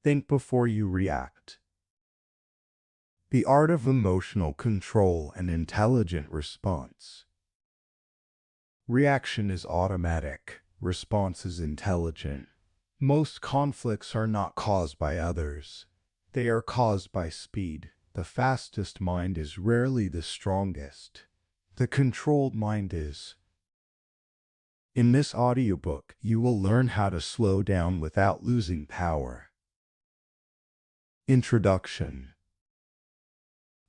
Think before you react. The art of emotional control and intelligent response. Reaction is automatic. Response is intelligent. Most conflicts are not caused by others. They are caused by speed. The fastest mind is rarely the strongest. The controlled mind is. In this audiobook, you will learn how to slow down without losing power. Introduction.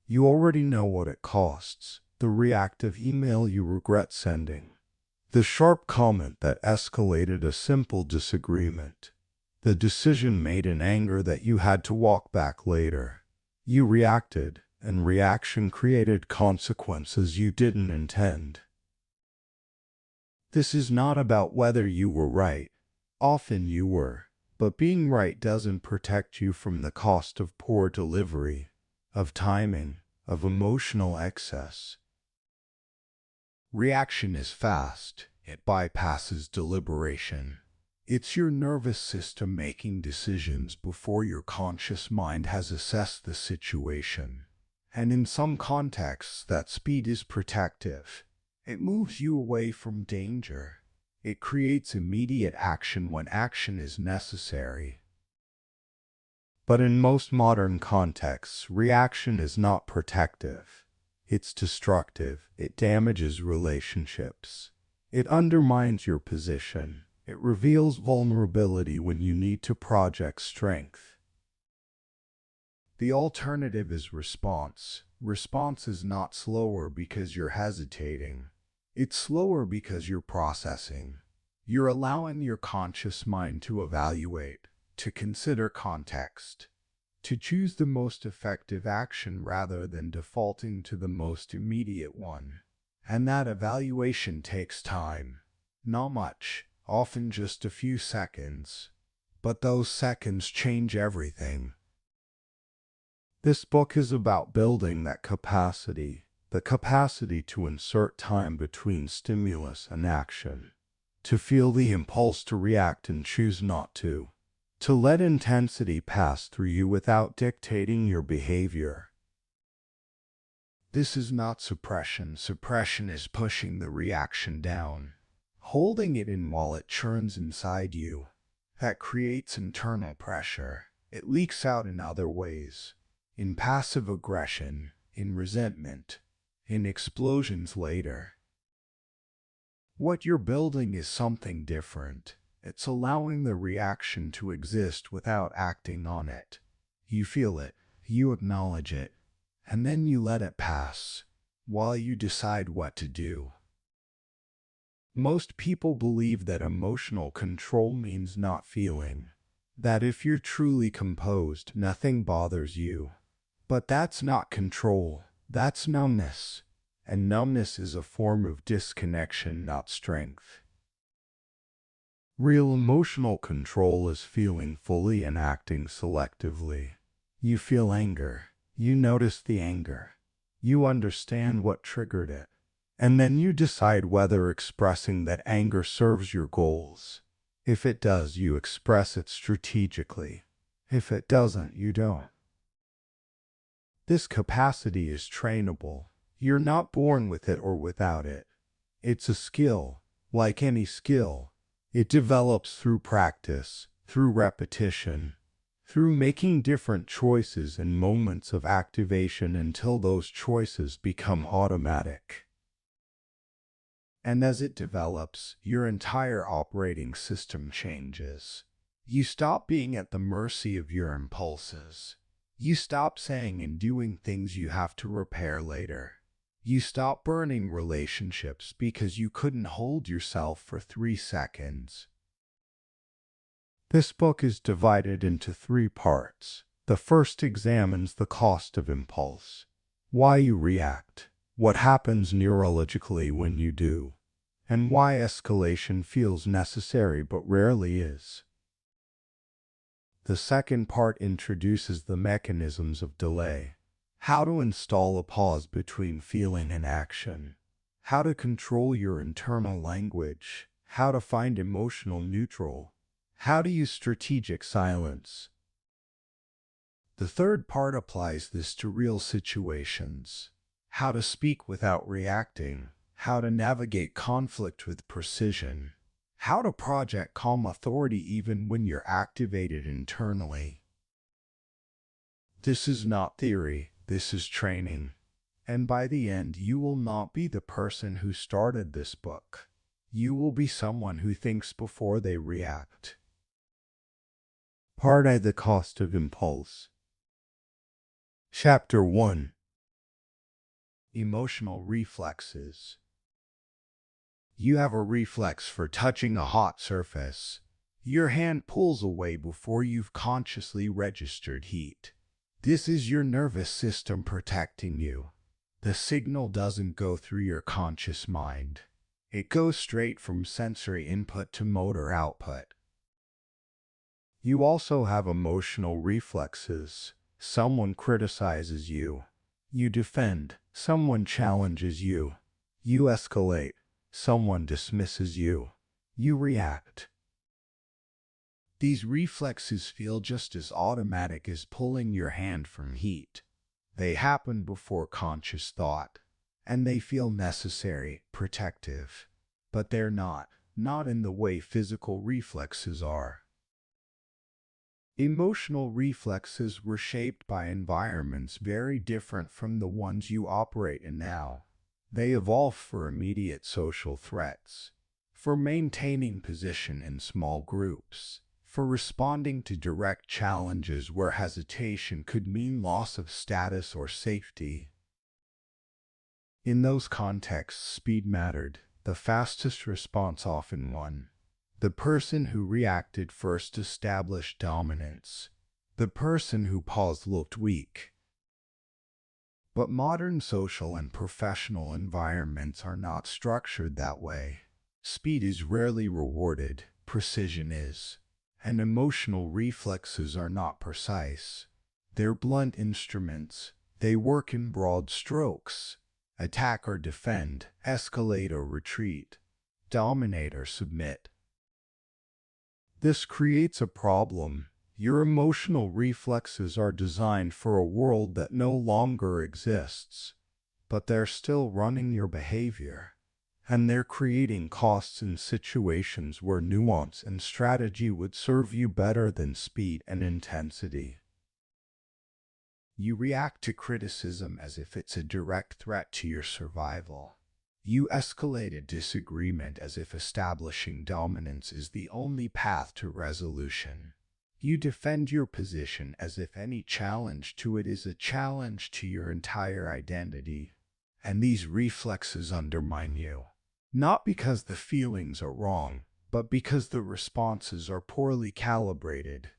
You already know what it costs. The reactive email you regret sending. The sharp comment that escalated a simple disagreement. The decision made in anger that you had to walk back later. You reacted, and reaction created consequences you didn't intend. This is not about whether you were right. Often you were, but being right doesn't protect you from the cost of poor delivery, of timing, of emotional excess. Reaction is fast. It bypasses deliberation. It's your nervous system making decisions before your conscious mind has assessed the situation. And in some contexts, that speed is protective. It moves you away from danger. It creates immediate action when action is necessary. But in most modern contexts, reaction is not protective. It's destructive. It damages relationships. It undermines your position. It reveals vulnerability when you need to project strength. The alternative is response. Response is not slower because you're hesitating. It's slower because you're processing. You're allowing your conscious mind to evaluate, to consider context, to choose the most effective action rather than defaulting to the most immediate one. And that evaluation takes time. Not much, often just a few seconds. But those seconds change everything. This book is about building that capacity, the capacity to insert time between stimulus and action, to feel the impulse to react and choose not to let intensity pass through you without dictating your behavior. This is not suppression. Suppression is pushing the reaction down, holding it in while it churns inside you. That creates internal pressure. It leaks out in other ways. In passive aggression, in resentment, in explosions later. What you're building is something different. It's allowing the reaction to exist without acting on it. You feel it, you acknowledge it, and then you let it pass, while you decide what to do. Most people believe that emotional control means not feeling, that if you're truly composed, nothing bothers you. But that's not control, that's numbness. And numbness is a form of disconnection, not strength. Real emotional control is feeling fully and acting selectively. You feel anger. You notice the anger. You understand what triggered it. And then you decide whether expressing that anger serves your goals. If it does, you express it strategically. If it doesn't, you don't. This capacity is trainable. You're not born with it or without it. It's a skill. Like any skill, it develops through practice, through repetition, through making different choices and moments of activation until those choices become automatic. And as it develops, your entire operating system changes. You stop being at the mercy of your impulses. You stop saying and doing things you have to repair later. You stop burning relationships because you couldn't hold yourself for 3 seconds. This book is divided into 3 parts. The first examines the cost of impulse, why you react, what happens neurologically when you do, and why escalation feels necessary but rarely is. The second part introduces the mechanisms of delay, how to install a pause between feeling and action, how to control your internal language, how to find emotional neutral, how to use strategic silence. The third part applies this to real situations. How to speak without reacting, how to navigate conflict with precision, how to project calm authority even when you're activated internally. This is not theory, this is training. And by the end, you will not be the person who started this book. You will be someone who thinks before they react. Part A: The Cost of Impulse. Chapter 1: Emotional Reflexes. You have a reflex for touching a hot surface. Your hand pulls away before you've consciously registered heat. This is your nervous system protecting you. The signal doesn't go through your conscious mind. It goes straight from sensory input to motor output. You also have emotional reflexes. Someone criticizes you. You defend. Someone challenges you. You escalate. Someone dismisses you. You react. These reflexes feel just as automatic as pulling your hand from heat. They happen before conscious thought, and they feel necessary, protective. But they're not in the way physical reflexes are. Emotional reflexes were shaped by environments very different from the ones you operate in now. They evolved for immediate social threats, for maintaining position in small groups, for responding to direct challenges where hesitation could mean loss of status or safety. In those contexts, speed mattered. The fastest response often won. The person who reacted first established dominance. The person who paused looked weak. But modern social and professional environments are not structured that way. Speed is rarely rewarded, precision is. And emotional reflexes are not precise. They're blunt instruments. They work in broad strokes. Attack or defend, escalate or retreat, dominate or submit. This creates a problem. Your emotional reflexes are designed for a world that no longer exists, but they're still running your behavior. And they're creating costs in situations where nuance and strategy would serve you better than speed and intensity. You react to criticism as if it's a direct threat to your survival. You escalate a disagreement as if establishing dominance is the only path to resolution. You defend your position as if any challenge to it is a challenge to your entire identity. And these reflexes undermine you. Not because the feelings are wrong, but because the responses are poorly calibrated.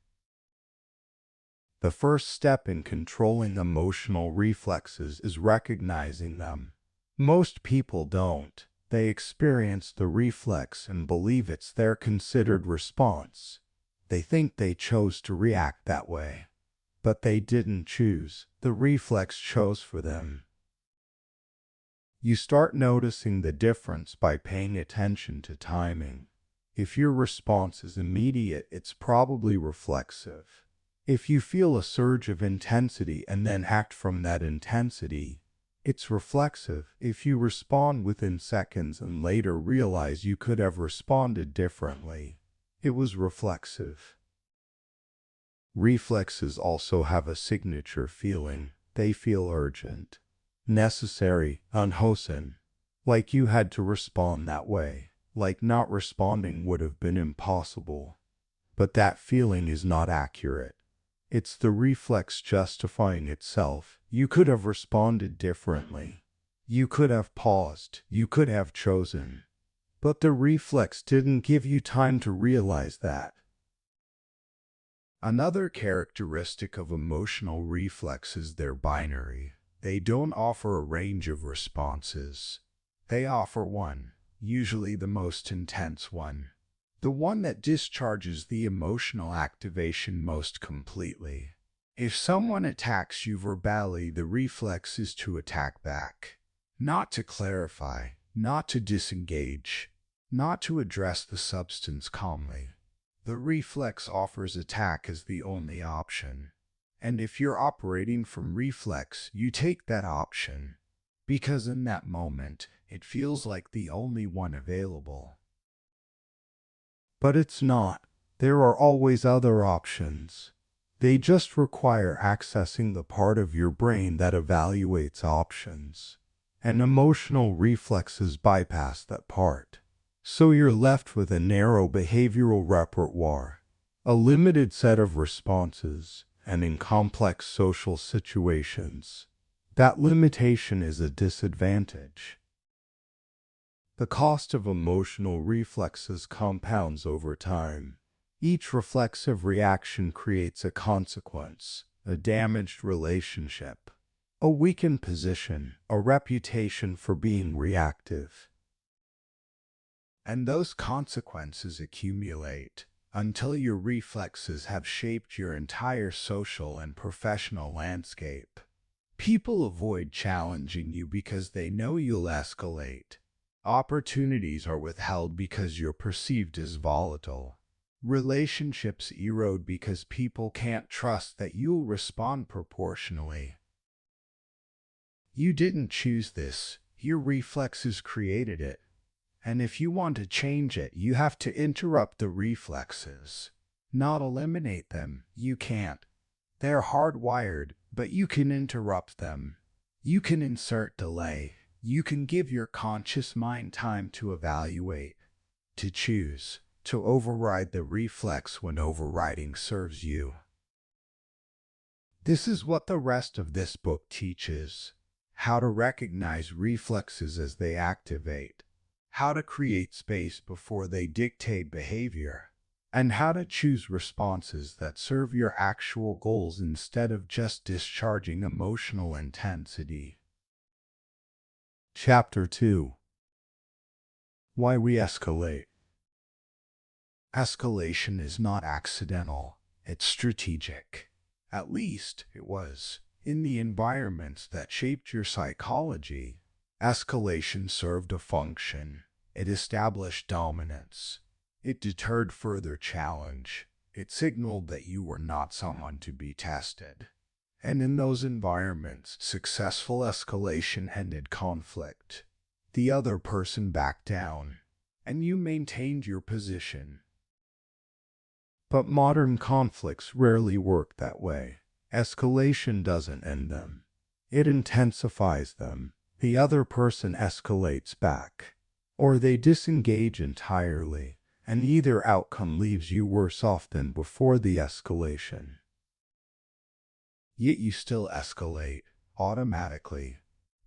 The first step in controlling emotional reflexes is recognizing them. Most people don't. They experience the reflex and believe it's their considered response. They think they chose to react that way. But they didn't choose. The reflex chose for them. You start noticing the difference by paying attention to timing. If your response is immediate, it's probably reflexive. If you feel a surge of intensity and then act from that intensity, it's reflexive. If you respond within seconds and later realize you could have responded differently, it was reflexive. Reflexes also have a signature feeling. They feel urgent, necessary, unwholesome. Like you had to respond that way. Like not responding would have been impossible. But that feeling is not accurate. It's the reflex justifying itself. You could have responded differently. You could have paused. You could have chosen. But the reflex didn't give you time to realize that. Another characteristic of emotional reflex is they're binary. They don't offer a range of responses. They offer one, usually the most intense one. The one that discharges the emotional activation most completely. If someone attacks you verbally, the reflex is to attack back. Not to clarify, not to disengage, not to address the substance calmly. The reflex offers attack as the only option. And if you're operating from reflex, you take that option, because in that moment, it feels like the only one available. But it's not. There are always other options. They just require accessing the part of your brain that evaluates options. And emotional reflexes bypass that part. So you're left with a narrow behavioral repertoire, a limited set of responses, and in complex social situations. That limitation is a disadvantage. The cost of emotional reflexes compounds over time. Each reflexive reaction creates a consequence, a damaged relationship, a weakened position, a reputation for being reactive. And those consequences accumulate until your reflexes have shaped your entire social and professional landscape. People avoid challenging you because they know you'll escalate. Opportunities are withheld because you're perceived as volatile. Relationships erode because people can't trust that you'll respond proportionally. You didn't choose this. Your reflexes created it. And if you want to change it, you have to interrupt the reflexes, not eliminate them. You can't. They're hardwired, but you can interrupt them. You can insert delay. You can give your conscious mind time to evaluate, to choose, to override the reflex when overriding serves you. This is what the rest of this book teaches: how to recognize reflexes as they activate, how to create space before they dictate behavior, and how to choose responses that serve your actual goals instead of just discharging emotional intensity. Chapter 2: Why we escalate. Escalation is not accidental, it's strategic. At least it was in the environments that shaped your psychology. Escalation served a function. It established dominance. It deterred further challenge. It signaled that you were not someone to be tested. And in those environments, successful escalation ended conflict. The other person backed down, and you maintained your position. But modern conflicts rarely work that way. Escalation doesn't end them. It intensifies them. The other person escalates back, or they disengage entirely, and either outcome leaves you worse off than before the escalation. Yet you still escalate, automatically,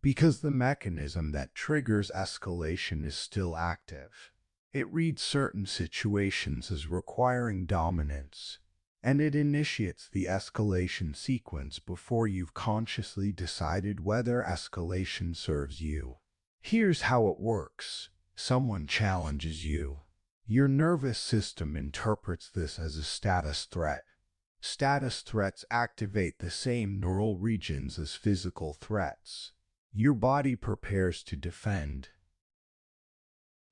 because the mechanism that triggers escalation is still active. It reads certain situations as requiring dominance, and it initiates the escalation sequence before you've consciously decided whether escalation serves you. Here's how it works. Someone challenges you. Your nervous system interprets this as a status threat. Status threats activate the same neural regions as physical threats. Your body prepares to defend.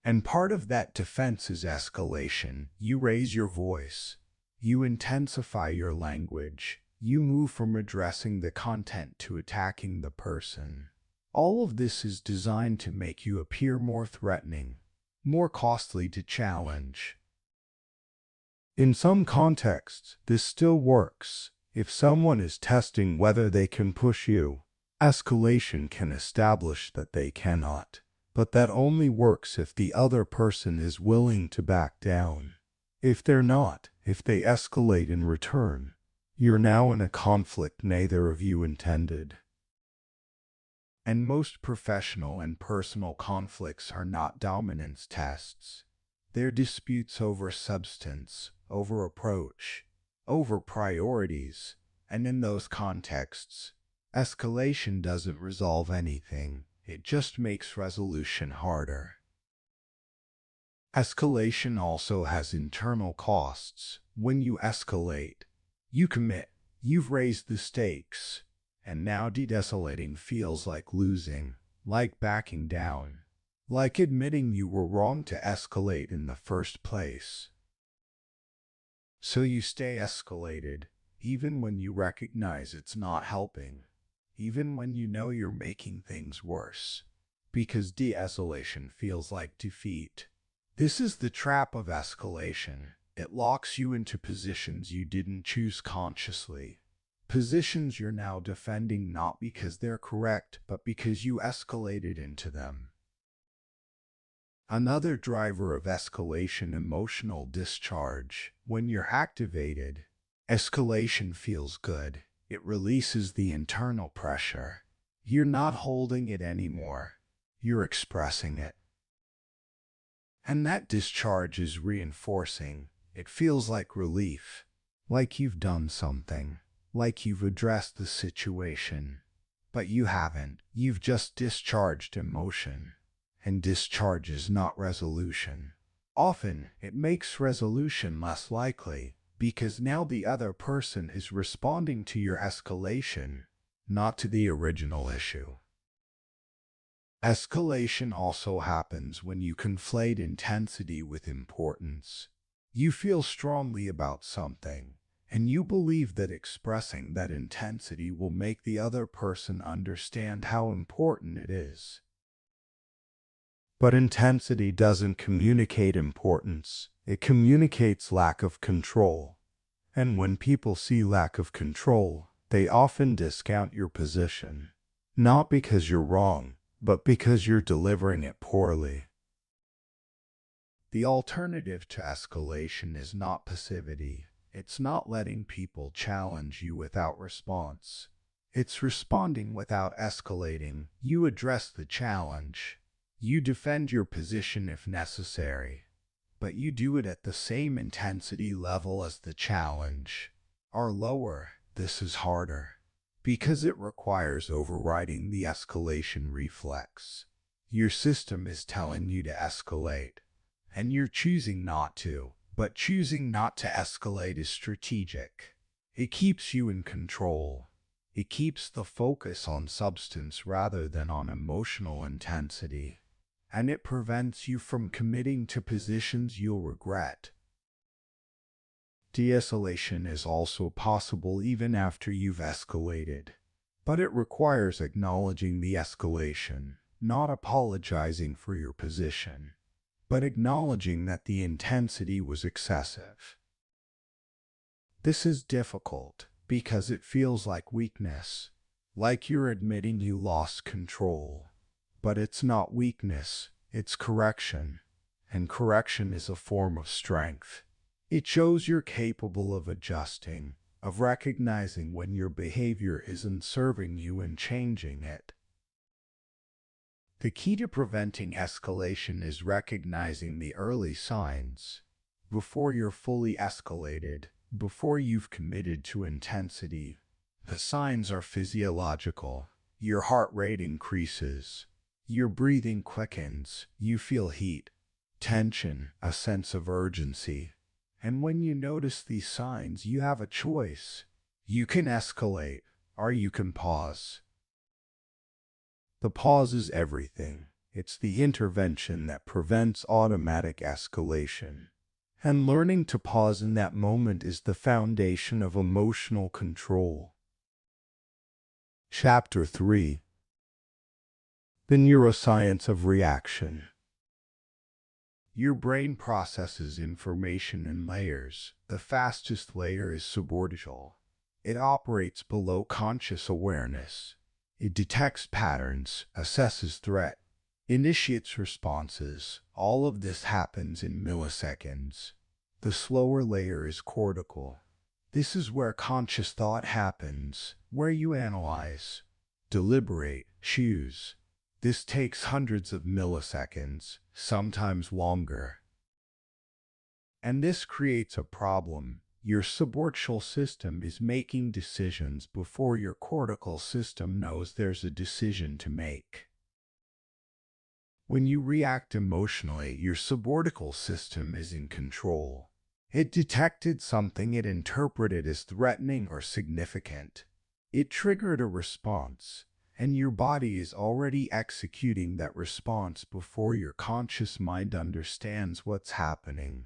And part of that defense is escalation. You raise your voice. You intensify your language. You move from addressing the content to attacking the person. All of this is designed to make you appear more threatening, more costly to challenge. In some contexts, this still works. If someone is testing whether they can push you, escalation can establish that they cannot. But that only works if the other person is willing to back down. If they're not, if they escalate in return, you're now in a conflict neither of you intended. And most professional and personal conflicts are not dominance tests. They're disputes over substance, over approach, over priorities, and in those contexts, escalation doesn't resolve anything. It just makes resolution harder. Escalation also has internal costs. When you escalate, you commit. You've raised the stakes. And now de-escalating feels like losing, like backing down, like admitting you were wrong to escalate in the first place. So you stay escalated, even when you recognize it's not helping, even when you know you're making things worse, because de-escalation feels like defeat. This is the trap of escalation. It locks you into positions you didn't choose consciously. Positions you're now defending not because they're correct, but because you escalated into them. Another driver of escalation: emotional discharge. When you're activated, escalation feels good. It releases the internal pressure. You're not holding it anymore. You're expressing it. And that discharge is reinforcing. It feels like relief, like you've done something, like you've addressed the situation. But you haven't. You've just discharged emotion. And discharge is not resolution. Often, it makes resolution less likely, because now the other person is responding to your escalation, not to the original issue. Escalation also happens when you conflate intensity with importance. You feel strongly about something, and you believe that expressing that intensity will make the other person understand how important it is. But intensity doesn't communicate importance. It communicates lack of control. And when people see lack of control, they often discount your position. Not because you're wrong, but because you're delivering it poorly. The alternative to escalation is not passivity. It's not letting people challenge you without response. It's responding without escalating. You address the challenge. You defend your position if necessary. But you do it at the same intensity level as the challenge. Or lower. This is harder, because it requires overriding the escalation reflex. Your system is telling you to escalate, and you're choosing not to. But choosing not to escalate is strategic. It keeps you in control. It keeps the focus on substance rather than on emotional intensity. And it prevents you from committing to positions you'll regret. De-escalation is also possible even after you've escalated. But it requires acknowledging the escalation, not apologizing for your position, but acknowledging that the intensity was excessive. This is difficult because it feels like weakness, like you're admitting you lost control. But it's not weakness, it's correction. And correction is a form of strength. It shows you're capable of adjusting, of recognizing when your behavior isn't serving you and changing it. The key to preventing escalation is recognizing the early signs. Before you're fully escalated, before you've committed to intensity, the signs are physiological. Your heart rate increases. Your breathing quickens. You feel heat, tension, a sense of urgency. And when you notice these signs, you have a choice. You can escalate, or you can pause. The pause is everything. It's the intervention that prevents automatic escalation. And learning to pause in that moment is the foundation of emotional control. Chapter 3: The Neuroscience of Reaction. Your brain processes information in layers. The fastest layer is suborbital. It operates below conscious awareness. It detects patterns, assesses threat, initiates responses. All of this happens in milliseconds. The slower layer is cortical. This is where conscious thought happens, where you analyze, deliberate, choose. This takes hundreds of milliseconds, sometimes longer. And this creates a problem. Your suborbital system is making decisions before your cortical system knows there's a decision to make. When you react emotionally, your suborbital system is in control. It detected something it interpreted as threatening or significant. It triggered a response, and your body is already executing that response before your conscious mind understands what's happening.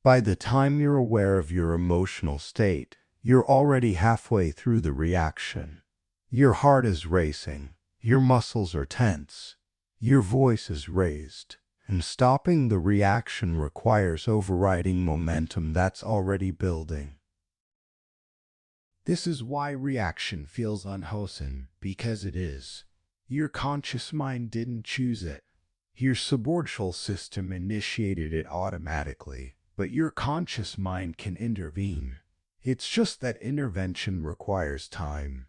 By the time you're aware of your emotional state, you're already halfway through the reaction. Your heart is racing, your muscles are tense, your voice is raised, and stopping the reaction requires overriding momentum that's already building. This is why reaction feels unwholesome, because it is. Your conscious mind didn't choose it. Your subcortical system initiated it automatically, but your conscious mind can intervene. It's just that intervention requires time,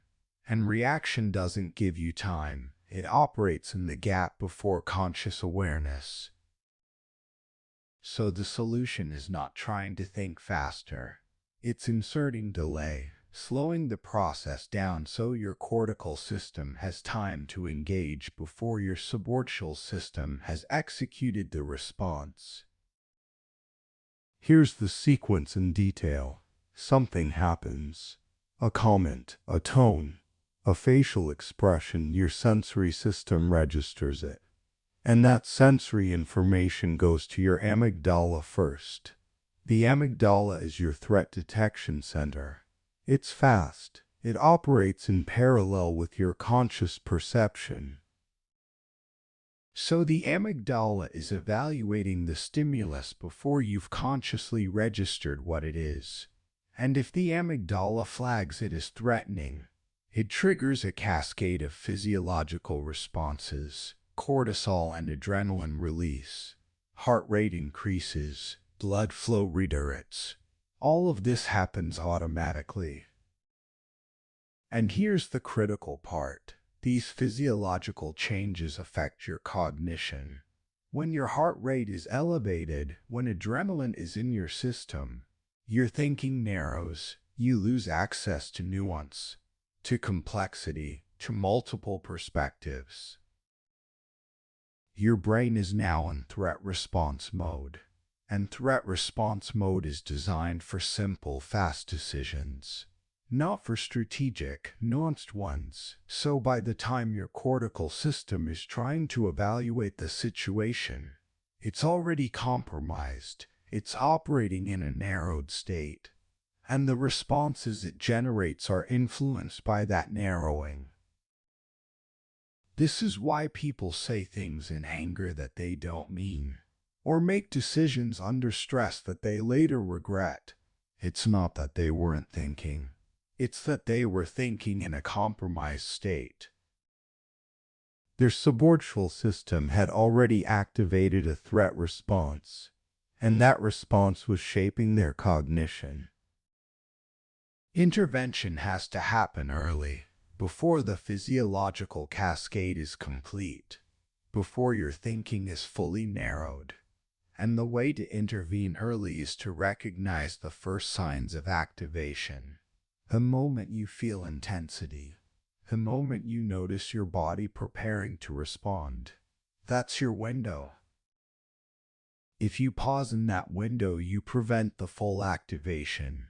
and reaction doesn't give you time. It operates in the gap before conscious awareness. So the solution is not trying to think faster. It's inserting delay, slowing the process down so your cortical system has time to engage before your subcortical system has executed the response. Here's the sequence in detail. Something happens. A comment, a tone, a facial expression, your sensory system registers it. And that sensory information goes to your amygdala first. The amygdala is your threat detection center. It's fast. It operates in parallel with your conscious perception. So the amygdala is evaluating the stimulus before you've consciously registered what it is. And if the amygdala flags it as threatening, it triggers a cascade of physiological responses. Cortisol and adrenaline release. Heart rate increases. Blood flow redirects. All of this happens automatically. And here's the critical part. These physiological changes affect your cognition. When your heart rate is elevated, when adrenaline is in your system, your thinking narrows. You lose access to nuance, to complexity, to multiple perspectives. Your brain is now in threat response mode. And threat response mode is designed for simple, fast decisions, not for strategic, nuanced ones. So by the time your cortical system is trying to evaluate the situation, it's already compromised. It's operating in a narrowed state. And the responses it generates are influenced by that narrowing. This is why people say things in anger that they don't mean, or make decisions under stress that they later regret. It's not that they weren't thinking. It's that they were thinking in a compromised state. Their subcortical system had already activated a threat response, and that response was shaping their cognition. Intervention has to happen early, before the physiological cascade is complete, before your thinking is fully narrowed. And the way to intervene early is to recognize the first signs of activation. The moment you feel intensity, the moment you notice your body preparing to respond, that's your window. If you pause in that window, you prevent the full activation.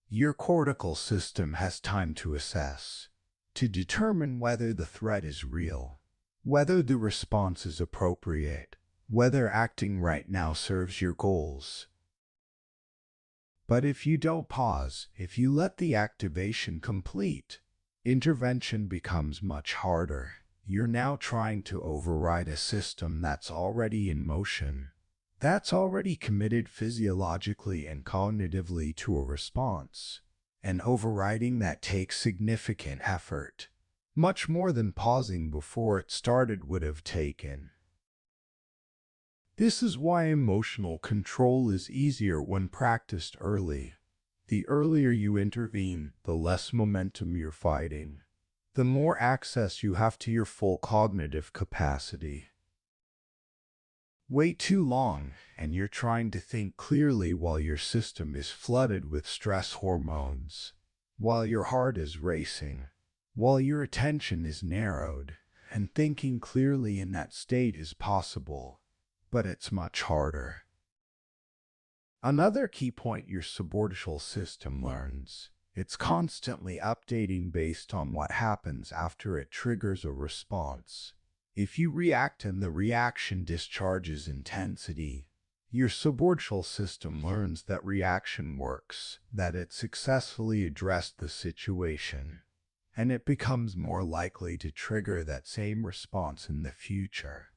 Your cortical system has time to assess, to determine whether the threat is real, whether the response is appropriate, whether acting right now serves your goals. But if you don't pause, if you let the activation complete, intervention becomes much harder. You're now trying to override a system that's already in motion, that's already committed physiologically and cognitively to a response. And overriding that takes significant effort, much more than pausing before it started would have taken. This is why emotional control is easier when practiced early. The earlier you intervene, the less momentum you're fighting, the more access you have to your full cognitive capacity. Wait too long, and you're trying to think clearly while your system is flooded with stress hormones, while your heart is racing, while your attention is narrowed, and thinking clearly in that state is possible, but it's much harder. Another key point your subcortical system learns. It's constantly updating based on what happens after it triggers a response. If you react and the reaction discharges intensity, Your subcortical system learns that reaction works, that it successfully addressed the situation, and it becomes more likely to trigger that same response in the future.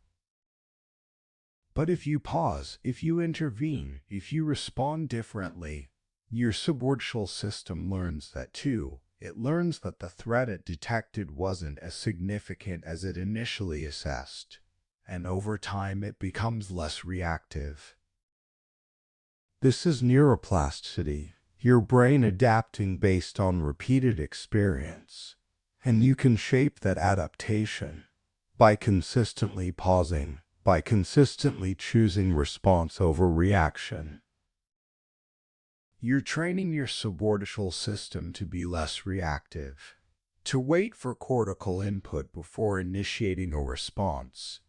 But if you pause, if you intervene, if you respond differently, your subcortical system learns that too. It learns that the threat it detected wasn't as significant as it initially assessed, and over time it becomes less reactive. This is neuroplasticity, your brain adapting based on repeated experience, and you can shape that adaptation by consistently pausing, by consistently choosing response over reaction. You're training your subcortical system to be less reactive, to wait for cortical input before initiating a response.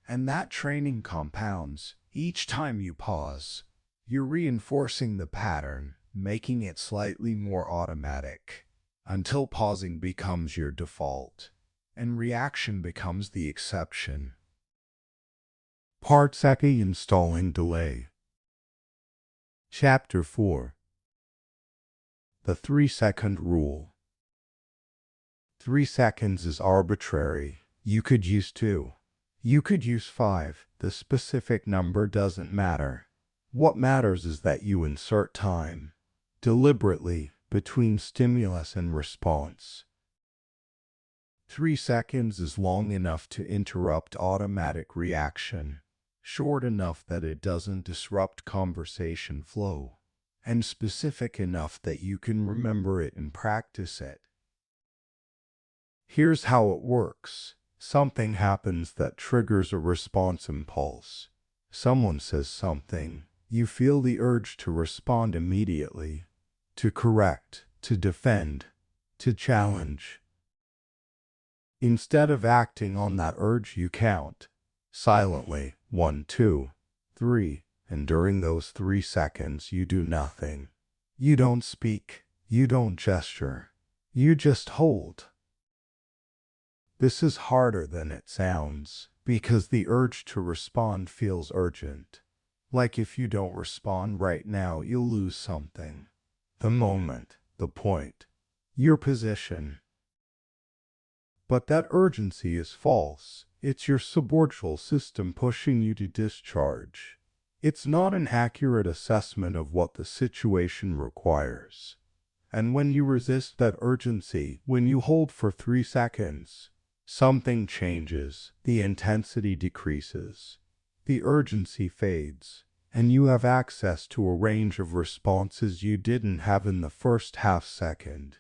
And that training compounds. Each time you pause, you're reinforcing the pattern, making it slightly more automatic, until pausing becomes your default, and reaction becomes the exception. Part 2: Installing Delay. Chapter 4: The 3-second rule. 3 seconds is arbitrary. You could use 2. You could use 5. The specific number doesn't matter. What matters is that you insert time, deliberately, between stimulus and response. 3 seconds is long enough to interrupt automatic reaction, short enough that it doesn't disrupt conversation flow, and specific enough that you can remember it and practice it. Here's how it works. Something happens that triggers a response impulse. Someone says something. You feel the urge to respond immediately, to correct, to defend, to challenge. Instead of acting on that urge, you count silently 1, 2, 3, and during those 3 seconds you do nothing. You don't speak, you don't gesture, you just hold. This is harder than it sounds, because the urge to respond feels urgent. Like if you don't respond right now, you'll lose something. The moment, the point, your position. But that urgency is false. It's your subcortical system pushing you to discharge. It's not an accurate assessment of what the situation requires. And when you resist that urgency, when you hold for 3 seconds, something changes. The intensity decreases. The urgency fades, and you have access to a range of responses you didn't have in the first half second.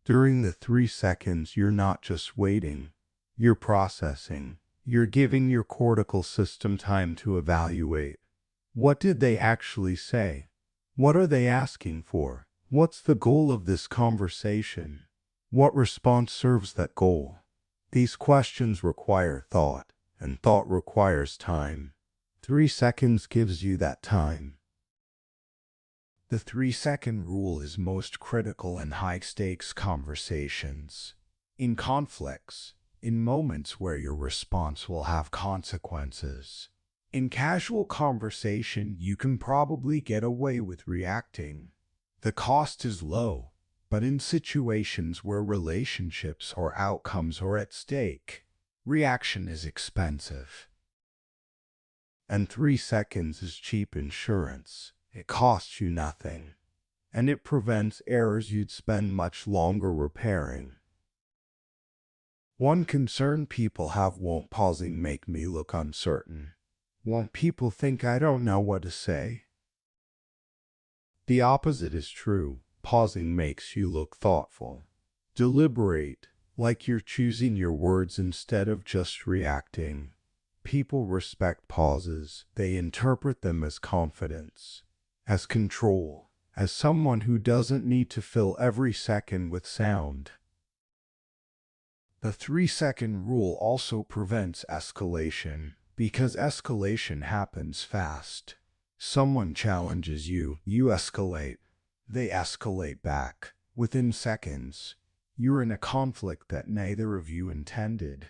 During the 3 seconds, you're not just waiting, you're processing. You're giving your cortical system time to evaluate. What did they actually say? What are they asking for? What's the goal of this conversation? What response serves that goal? These questions require thought, and thought requires time. 3 seconds gives you that time. The 3-second rule is most critical in high-stakes conversations. In conflicts, in moments where your response will have consequences. In casual conversation, you can probably get away with reacting. The cost is low. But in situations where relationships or outcomes are at stake, reaction is expensive. And 3 seconds is cheap insurance. It costs you nothing. And it prevents errors you'd spend much longer repairing. One concern people have: won't pausing make me look uncertain? Won't people think I don't know what to say? The opposite is true. Pausing makes you look thoughtful. Deliberate, like you're choosing your words instead of just reacting. People respect pauses. They interpret them as confidence, as control, as someone who doesn't need to fill every second with sound. The 3-second rule also prevents escalation, because escalation happens fast. Someone challenges you, you escalate. They escalate back. Within seconds, you're in a conflict that neither of you intended.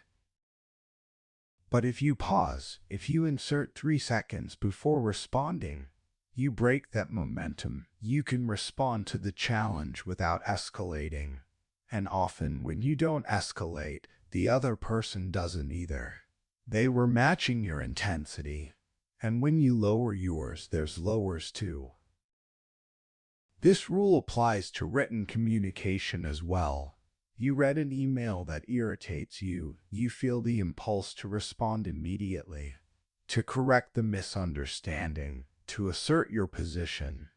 But if you pause, if you insert 3 seconds before responding, you break that momentum. You can respond to the challenge without escalating. And often, when you don't escalate, the other person doesn't either. They were matching your intensity. And when you lower yours, there's lowers too. This rule applies to written communication as well. You read an email that irritates you. You feel the impulse to respond immediately, to correct the misunderstanding, to assert your position.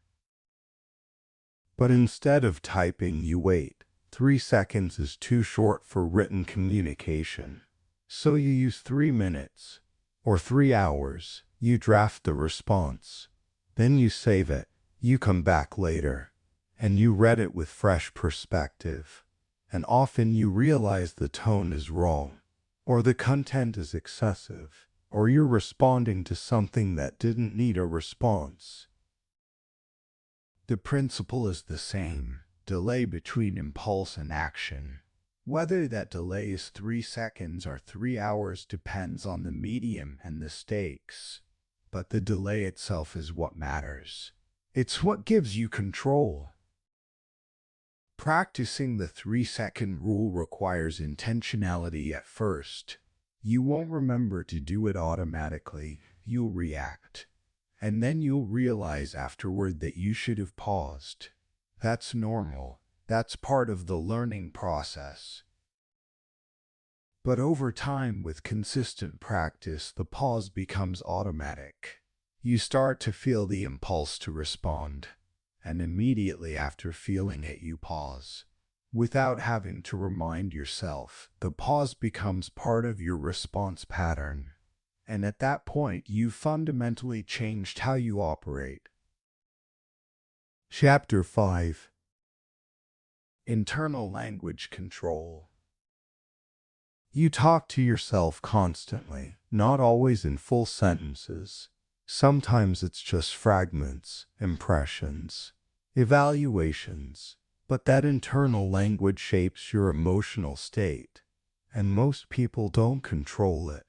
But instead of typing, you wait. 3 seconds is too short for written communication. So you use 3 minutes or 3 hours. You draft the response. Then you save it. You come back later and you read it with fresh perspective. And often you realize the tone is wrong, or the content is excessive, or you're responding to something that didn't need a response. The principle is the same: delay between impulse and action. Whether that delay is 3 seconds or 3 hours depends on the medium and the stakes. But the delay itself is what matters. It's what gives you control. Practicing the 3-second rule requires intentionality at first. You won't remember to do it automatically. You'll react. And then you'll realize afterward that you should have paused. That's normal. That's part of the learning process. But over time, with consistent practice, the pause becomes automatic. You start to feel the impulse to respond, and immediately after feeling it, you pause. Without having to remind yourself, the pause becomes part of your response pattern. And at that point, you've fundamentally changed how you operate. Chapter 5: Internal Language Control. You talk to yourself constantly, not always in full sentences. Sometimes it's just fragments, impressions, evaluations. But that internal language shapes your emotional state, and most people don't control it.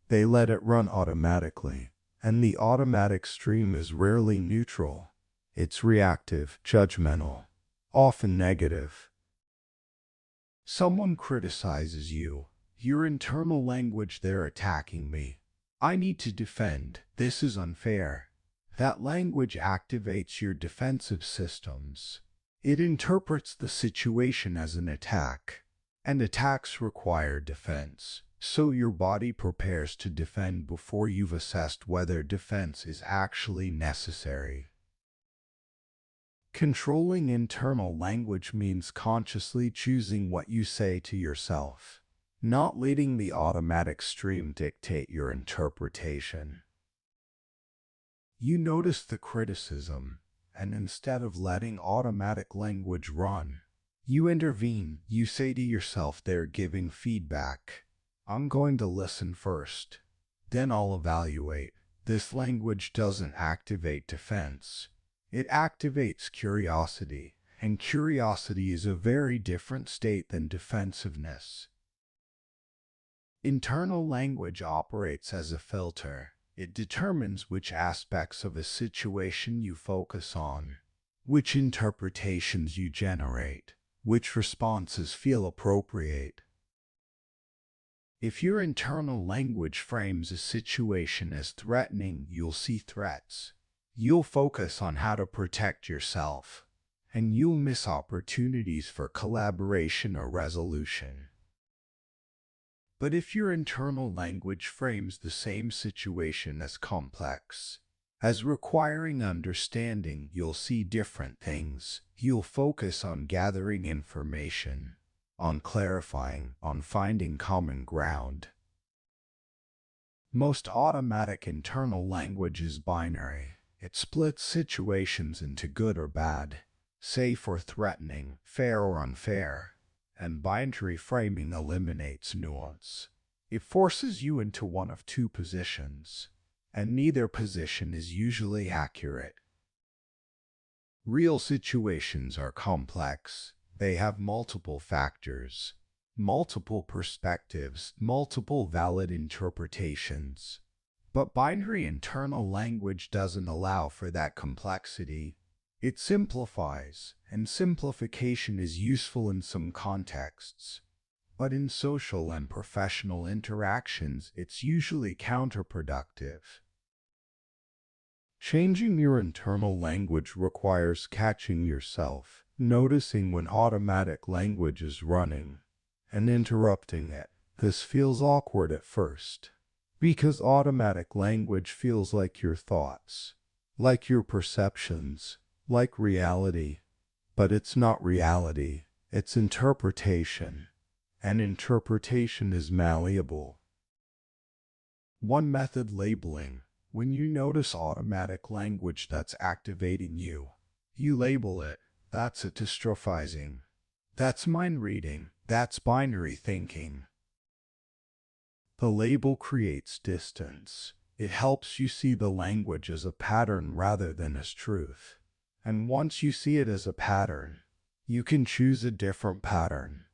They let it run automatically, and the automatic stream is rarely neutral. It's reactive, judgmental, often negative. Someone criticizes you. Your internal language: they're attacking me. I need to defend. This is unfair. That language activates your defensive systems. It interprets the situation as an attack, and attacks require defense. So your body prepares to defend before you've assessed whether defense is actually necessary. Controlling internal language means consciously choosing what you say to yourself, not letting the automatic stream dictate your interpretation. You notice the criticism, and instead of letting automatic language run, you intervene. You say to yourself, they're giving feedback. I'm going to listen first. Then I'll evaluate. This language doesn't activate defense. It activates curiosity, and curiosity is a very different state than defensiveness. Internal language operates as a filter. It determines which aspects of a situation you focus on, which interpretations you generate, which responses feel appropriate. If your internal language frames a situation as threatening, you'll see threats. You'll focus on how to protect yourself, and you'll miss opportunities for collaboration or resolution. But if your internal language frames the same situation as complex, as requiring understanding, you'll see different things. You'll focus on gathering information, on clarifying, on finding common ground. Most automatic internal language is binary. It splits situations into good or bad, safe or threatening, fair or unfair. And binary framing eliminates nuance. It forces you into one of two positions, and neither position is usually accurate. Real situations are complex. They have multiple factors. multiple perspectives, multiple valid interpretations. But binary internal language doesn't allow for that complexity. It simplifies, and simplification is useful in some contexts. But in social and professional interactions, it's usually counterproductive. Changing your internal language requires catching yourself, noticing when automatic language is running, and interrupting it. This feels awkward at first, because automatic language feels like your thoughts, like your perceptions, like reality. But it's not reality, it's interpretation, and interpretation is malleable. One method: labeling. When you notice automatic language that's activating you, you label it. That's catastrophizing. That's mind reading. That's binary thinking. The label creates distance. It helps you see the language as a pattern rather than as truth. And once you see it as a pattern, you can choose a different pattern.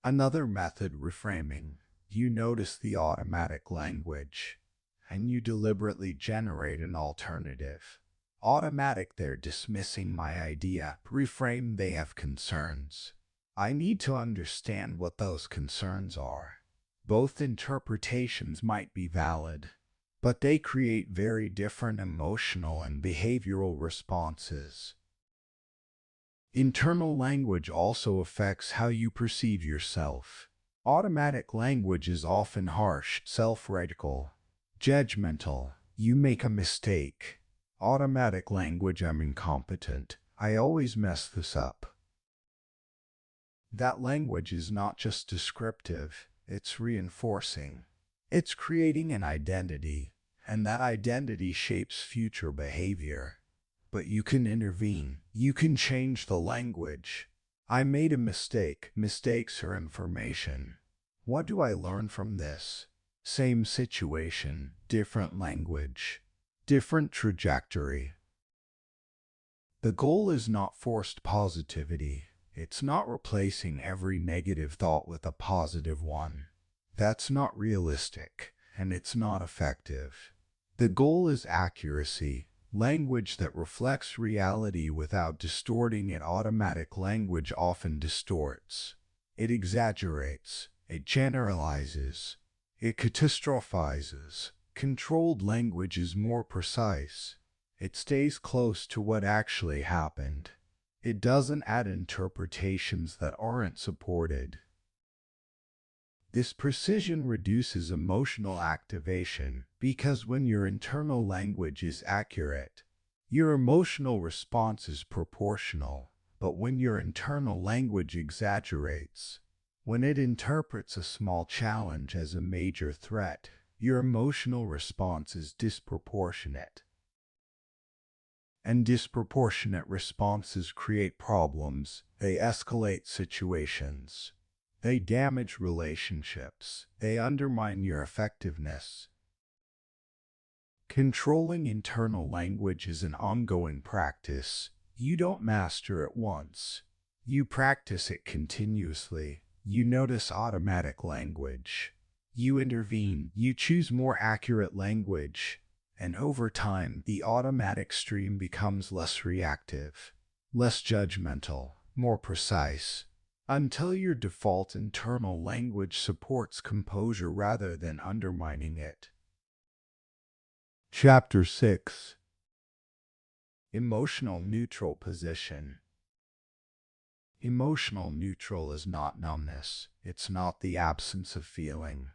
Another method: reframing. You notice the automatic language, and you deliberately generate an alternative. Automatic: they're dismissing my idea. Reframe: they have concerns. I need to understand what those concerns are. Both interpretations might be valid, but they create very different emotional and behavioral responses. Internal language also affects how you perceive yourself. Automatic language is often harsh, self-critical, judgmental. You make a mistake. Automatic language: I'm incompetent. I always mess this up. That language is not just descriptive, it's reinforcing. It's creating an identity, and that identity shapes future behavior. But you can intervene. You can change the language. I made a mistake. Mistakes are information. What do I learn from this? Same situation, different language, different trajectory. The goal is not forced positivity. It's not replacing every negative thought with a positive one. That's not realistic, and it's not effective. The goal is accuracy, language that reflects reality without distorting it. Automatic language often distorts. It exaggerates. It generalizes. It catastrophizes. Controlled language is more precise. It stays close to what actually happened. It doesn't add interpretations that aren't supported. This precision reduces emotional activation because when your internal language is accurate, your emotional response is proportional. But when your internal language exaggerates, when it interprets a small challenge as a major threat, your emotional response is disproportionate. And disproportionate responses create problems. They escalate situations. They damage relationships. They undermine your effectiveness. Controlling internal language is an ongoing practice. You don't master it once. You practice it continuously. You notice automatic language. You intervene. You choose more accurate language. And over time, the automatic stream becomes less reactive, less judgmental, more precise, until your default internal language supports composure rather than undermining it. Chapter 6: Emotional neutral position. Emotional neutral is not numbness. It's not the absence of feeling.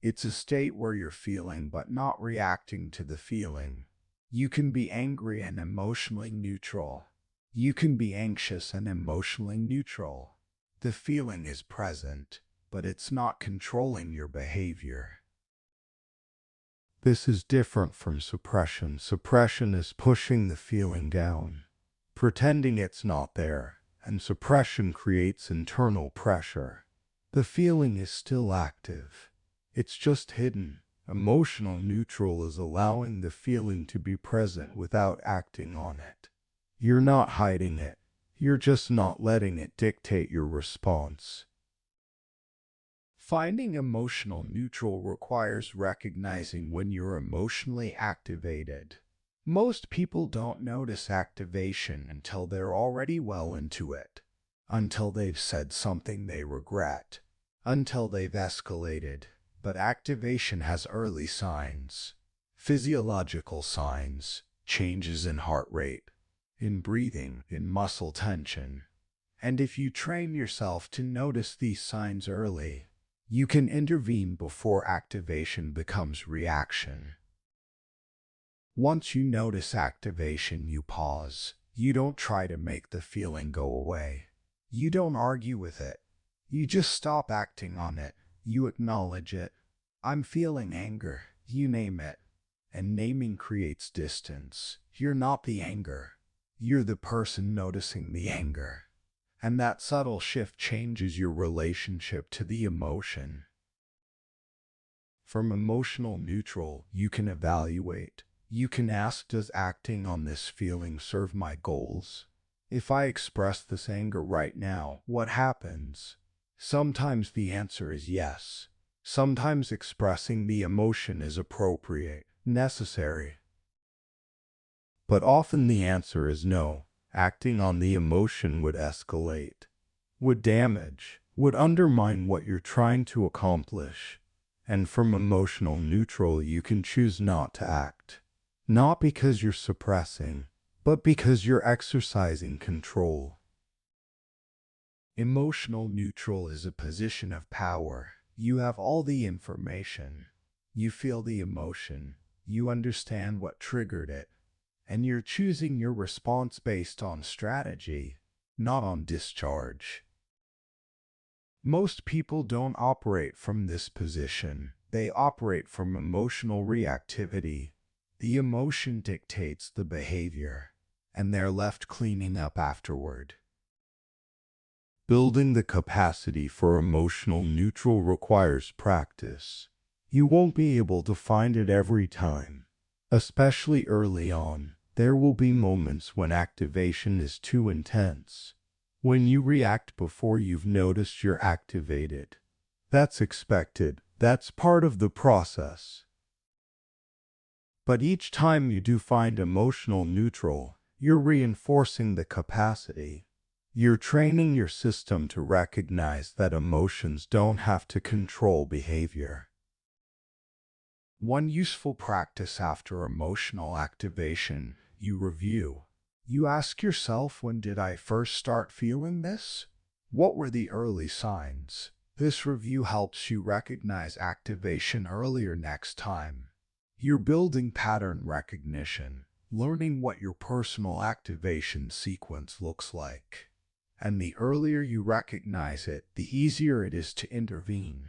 It's a state where you're feeling but not reacting to the feeling. You can be angry and emotionally neutral. You can be anxious and emotionally neutral. The feeling is present, but it's not controlling your behavior. This is different from suppression. Suppression is pushing the feeling down, pretending it's not there, and suppression creates internal pressure. The feeling is still active. It's just hidden. Emotional neutral is allowing the feeling to be present without acting on it. You're not hiding it. You're just not letting it dictate your response. Finding emotional neutral requires recognizing when you're emotionally activated. Most people don't notice activation until they're already well into it, until they've said something they regret, until they've escalated. But activation has early signs, physiological signs, changes in heart rate, in breathing, in muscle tension. And if you train yourself to notice these signs early, you can intervene before activation becomes reaction. Once you notice activation, you pause. You don't try to make the feeling go away. You don't argue with it. You just stop acting on it. You acknowledge it. I'm feeling anger. You name it. And naming creates distance. You're not the anger. You're the person noticing the anger. And that subtle shift changes your relationship to the emotion. From emotional neutral, you can evaluate. You can ask, does acting on this feeling serve my goals? If I express this anger right now, what happens? Sometimes the answer is yes. Sometimes expressing the emotion is appropriate, necessary. But often the answer is no. Acting on the emotion would escalate, would damage, would undermine what you're trying to accomplish. And from emotional neutral, you can choose not to act. Not because you're suppressing, but because you're exercising control. Emotional neutral is a position of power. You have all the information. You feel the emotion. You understand what triggered it. And you're choosing your response based on strategy, not on discharge. Most people don't operate from this position. They operate from emotional reactivity. The emotion dictates the behavior, and they're left cleaning up afterward. Building the capacity for emotional neutral requires practice. You won't be able to find it every time. Especially early on, there will be moments when activation is too intense. When you react before you've noticed you're activated. That's expected. That's part of the process. But each time you do find emotional neutral, you're reinforcing the capacity. You're training your system to recognize that emotions don't have to control behavior. One useful practice after emotional activation, you review. You ask yourself, when did I first start feeling this? What were the early signs? This review helps you recognize activation earlier next time. You're building pattern recognition, learning what your personal activation sequence looks like. And the earlier you recognize it, the easier it is to intervene.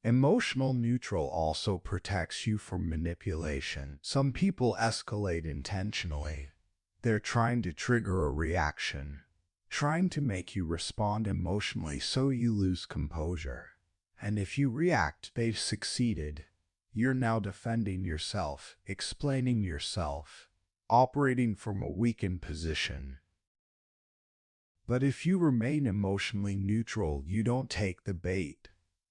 Emotional neutral also protects you from manipulation. Some people escalate intentionally. They're trying to trigger a reaction, trying to make you respond emotionally so you lose composure. And if you react, they've succeeded. You're now defending yourself, explaining yourself, operating from a weakened position. But if you remain emotionally neutral, you don't take the bait.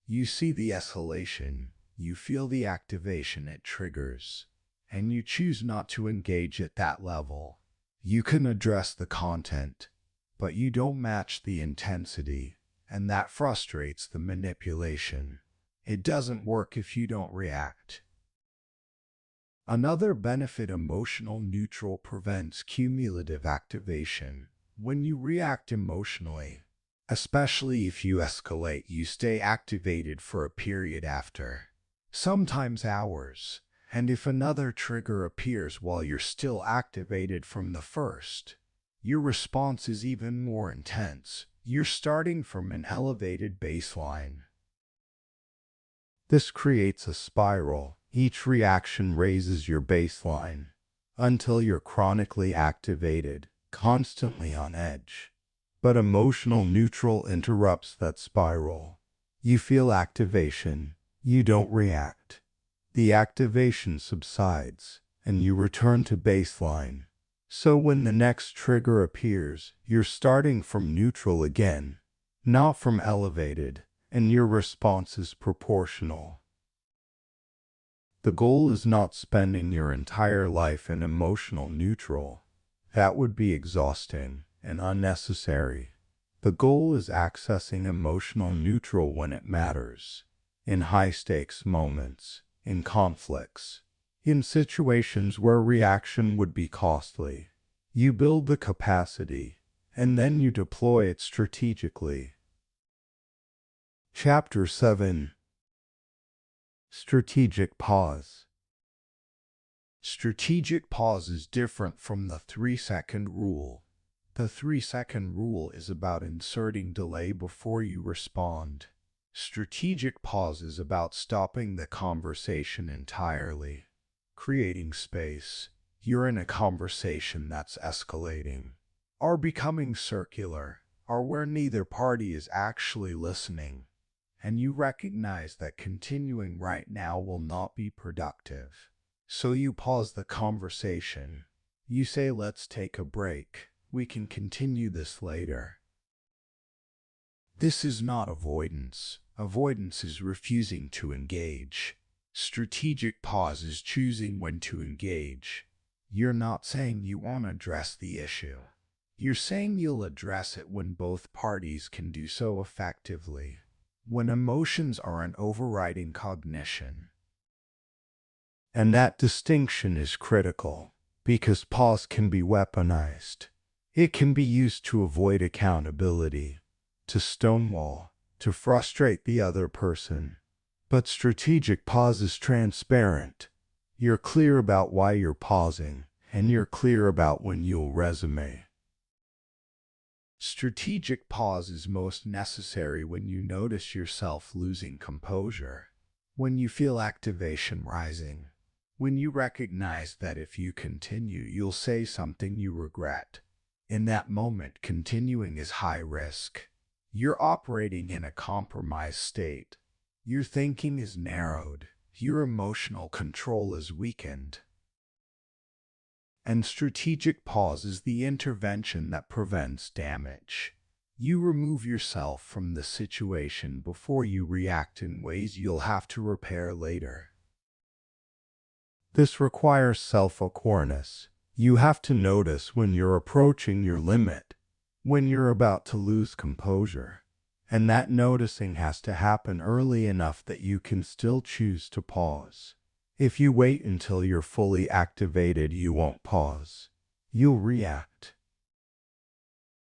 You see the escalation, you feel the activation it triggers, and you choose not to engage at that level. You can address the content, but you don't match the intensity, and that frustrates the manipulation. It doesn't work if you don't react. Another benefit: emotional neutral prevents cumulative activation. When you react emotionally, especially if you escalate, you stay activated for a period after, sometimes hours. And if another trigger appears while you're still activated from the first, your response is even more intense. You're starting from an elevated baseline. This creates a spiral. Each reaction raises your baseline until you're chronically activated, constantly on edge. But emotional neutral interrupts that spiral. You feel activation. You don't react. The activation subsides, and you return to baseline. So when the next trigger appears, you're starting from neutral again, not from elevated. and your response is proportional. The goal is not spending your entire life in emotional neutral. That would be exhausting and unnecessary. The goal is accessing emotional neutral when it matters, in high-stakes moments, in conflicts, in situations where reaction would be costly. You build the capacity, and then you deploy it strategically. Chapter 7. Strategic Pause. Strategic pause is different from the 3-second rule. The 3-second rule is about inserting delay before you respond. Strategic pause is about stopping the conversation entirely, creating space. You're in a conversation that's escalating, or becoming circular, or where neither party is actually listening, and you recognize that continuing right now will not be productive. So you pause the conversation. You say, let's take a break. We can continue this later. This is not avoidance. Avoidance is refusing to engage. Strategic pause is choosing when to engage. You're not saying you won't address the issue. You're saying you'll address it when both parties can do so effectively, when emotions aren't overriding cognition. And that distinction is critical, because pause can be weaponized. It can be used to avoid accountability, to stonewall, to frustrate the other person. But strategic pause is transparent. You're clear about why you're pausing, and you're clear about when you'll resume. Strategic pause is most necessary when you notice yourself losing composure, when you feel activation rising, when you recognize that if you continue, you'll say something you regret. In that moment, continuing is high risk. You're operating in a compromised state. Your thinking is narrowed. Your emotional control is weakened. And strategic pause is the intervention that prevents damage. You remove yourself from the situation before you react in ways you'll have to repair later. This requires self-awareness. You have to notice when you're approaching your limit, when you're about to lose composure. And that noticing has to happen early enough that you can still choose to pause. If you wait until you're fully activated, you won't pause. You'll react.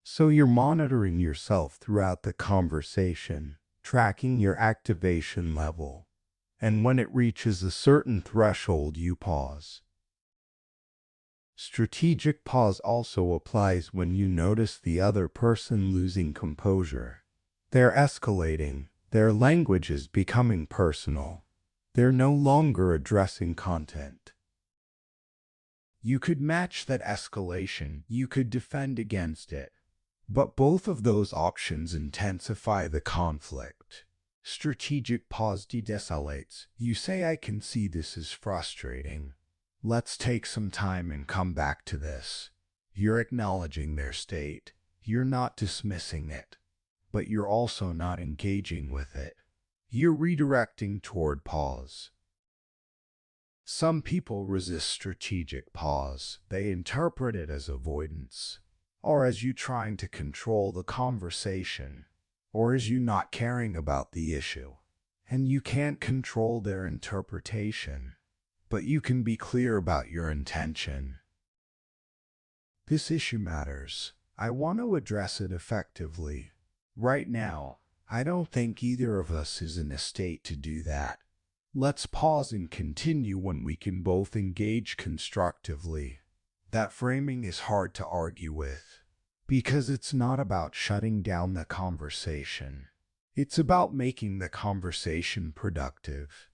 So you're monitoring yourself throughout the conversation, tracking your activation level. And when it reaches a certain threshold, you pause. Strategic pause also applies when you notice the other person losing composure. They're escalating. Their language is becoming personal. They're no longer addressing content. You could match that escalation. You could defend against it. But both of those options intensify the conflict. Strategic pause de-escalates. You say, I can see this is frustrating. Let's take some time and come back to this. You're acknowledging their state. You're not dismissing it. But you're also not engaging with it. You're redirecting toward pause. Some people resist strategic pause. They interpret it as avoidance, or as you trying to control the conversation, or as you not caring about the issue. And you can't control their interpretation, but you can be clear about your intention. This issue matters. I want to address it effectively. Right now, I don't think either of us is in a state to do that. Let's pause and continue when we can both engage constructively. That framing is hard to argue with, because it's not about shutting down the conversation. It's about making the conversation productive.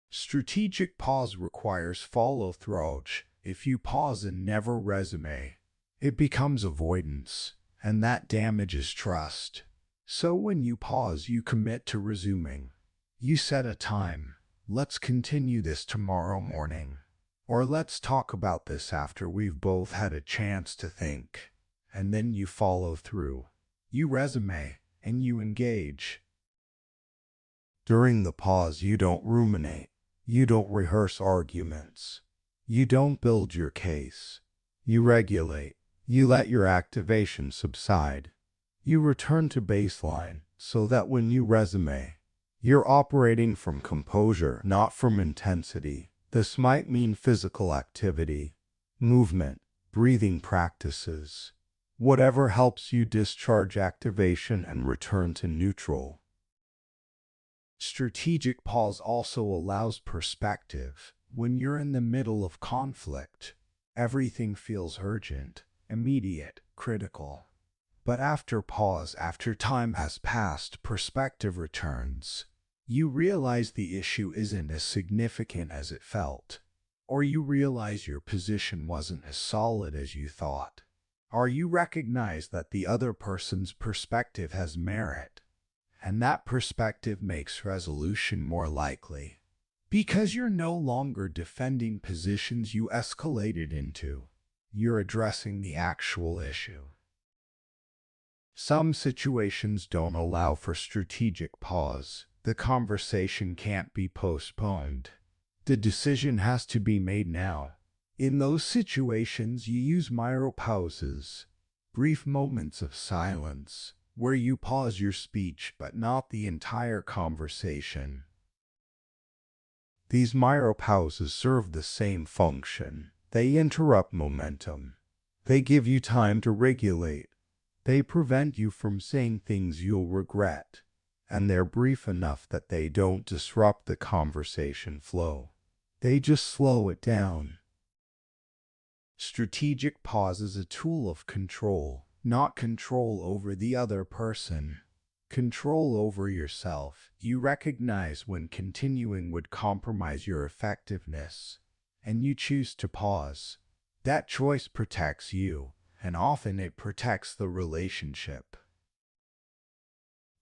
Strategic pause requires follow-through. If you pause and never resume, it becomes avoidance, and that damages trust. So when you pause, you commit to resuming. You set a time. Let's continue this tomorrow morning. Or let's talk about this after we've both had a chance to think. And then you follow through. You resume. and you engage. During the pause, you don't ruminate. You don't rehearse arguments. You don't build your case. You regulate. You let your activation subside. You return to baseline so that when you resume, you're operating from composure, not from intensity. This might mean physical activity, movement, breathing practices, whatever helps you discharge activation and return to neutral. Strategic pause also allows perspective. When you're in the middle of conflict, everything feels urgent, immediate, critical. But after pause, after time has passed, perspective returns. You realize the issue isn't as significant as it felt. Or you realize your position wasn't as solid as you thought. Or you recognize that the other person's perspective has merit. And that perspective makes resolution more likely. Because you're no longer defending positions you escalated into. You're addressing the actual issue. Some situations don't allow for strategic pause. The conversation can't be postponed. The decision has to be made now. In those situations, you use micropauses, brief moments of silence, where you pause your speech but not the entire conversation. These micropauses serve the same function. They interrupt momentum. They give you time to regulate. They prevent you from saying things you'll regret. And they're brief enough that they don't disrupt the conversation flow. They just slow it down. Strategic pause is a tool of control, not control over the other person. Control over yourself. You recognize when continuing would compromise your effectiveness, and you choose to pause. That choice protects you, and often it protects the relationship.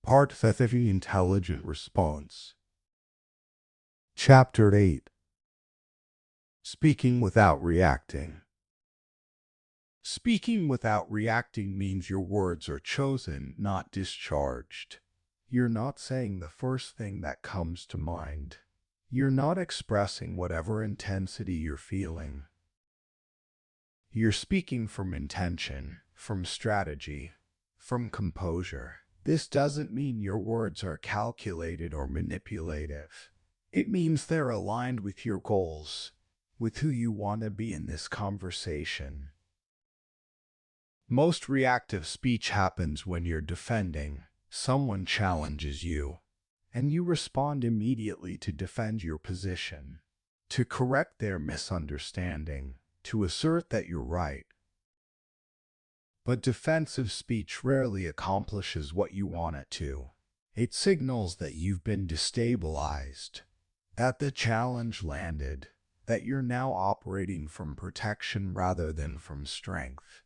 Part 5: Intelligent Response. Chapter 8: Speaking without reacting. Speaking without reacting means your words are chosen, not discharged. You're not saying the first thing that comes to mind. You're not expressing whatever intensity you're feeling. You're speaking from intention, from strategy, from composure. This doesn't mean your words are calculated or manipulative. It means they're aligned with your goals, with who you want to be in this conversation. Most reactive speech happens when you're defending. Someone challenges you, and you respond immediately to defend your position, to correct their misunderstanding, to assert that you're right. But defensive speech rarely accomplishes what you want it to. It signals that you've been destabilized, that the challenge landed, that you're now operating from protection rather than from strength.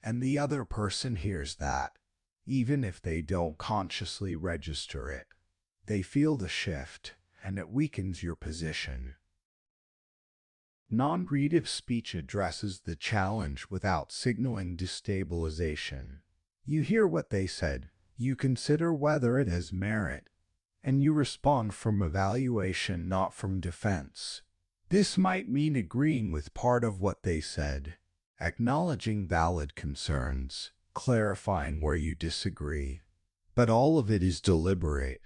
And the other person hears that, even if they don't consciously register it. They feel the shift, and it weakens your position. Non-greetive speech addresses the challenge without signaling destabilization. You hear what they said, you consider whether it has merit, and you respond from evaluation, not from defense. This might mean agreeing with part of what they said, acknowledging valid concerns, clarifying where you disagree. But all of it is deliberate.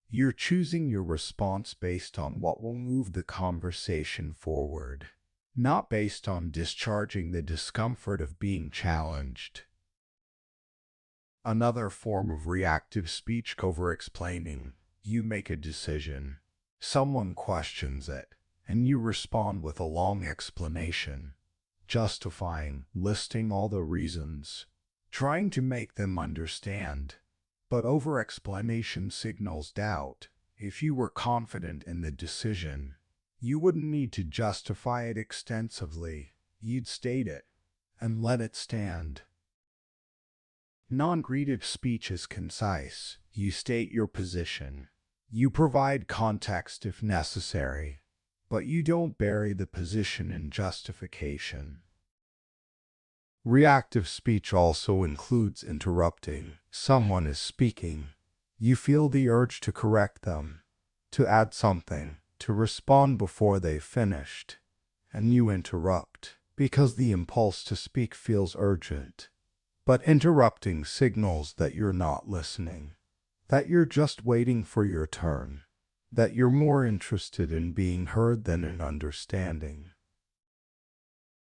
You're choosing your response based on what will move the conversation forward, not based on discharging the discomfort of being challenged. Another form of reactive speech: over-explaining. You make a decision. Someone questions it, and you respond with a long explanation, justifying, listing all the reasons, trying to make them understand. But over-explanation signals doubt. If you were confident in the decision, you wouldn't need to justify it extensively. You'd state it and let it stand. Non-greetive speech is concise. You state your position. You provide context if necessary, but you don't bury the position in justification. Reactive speech also includes interrupting. Someone is speaking. You feel the urge to correct them, to add something, to respond before they've finished, and you interrupt because the impulse to speak feels urgent. But interrupting signals that you're not listening, that you're just waiting for your turn, that you're more interested in being heard than in understanding.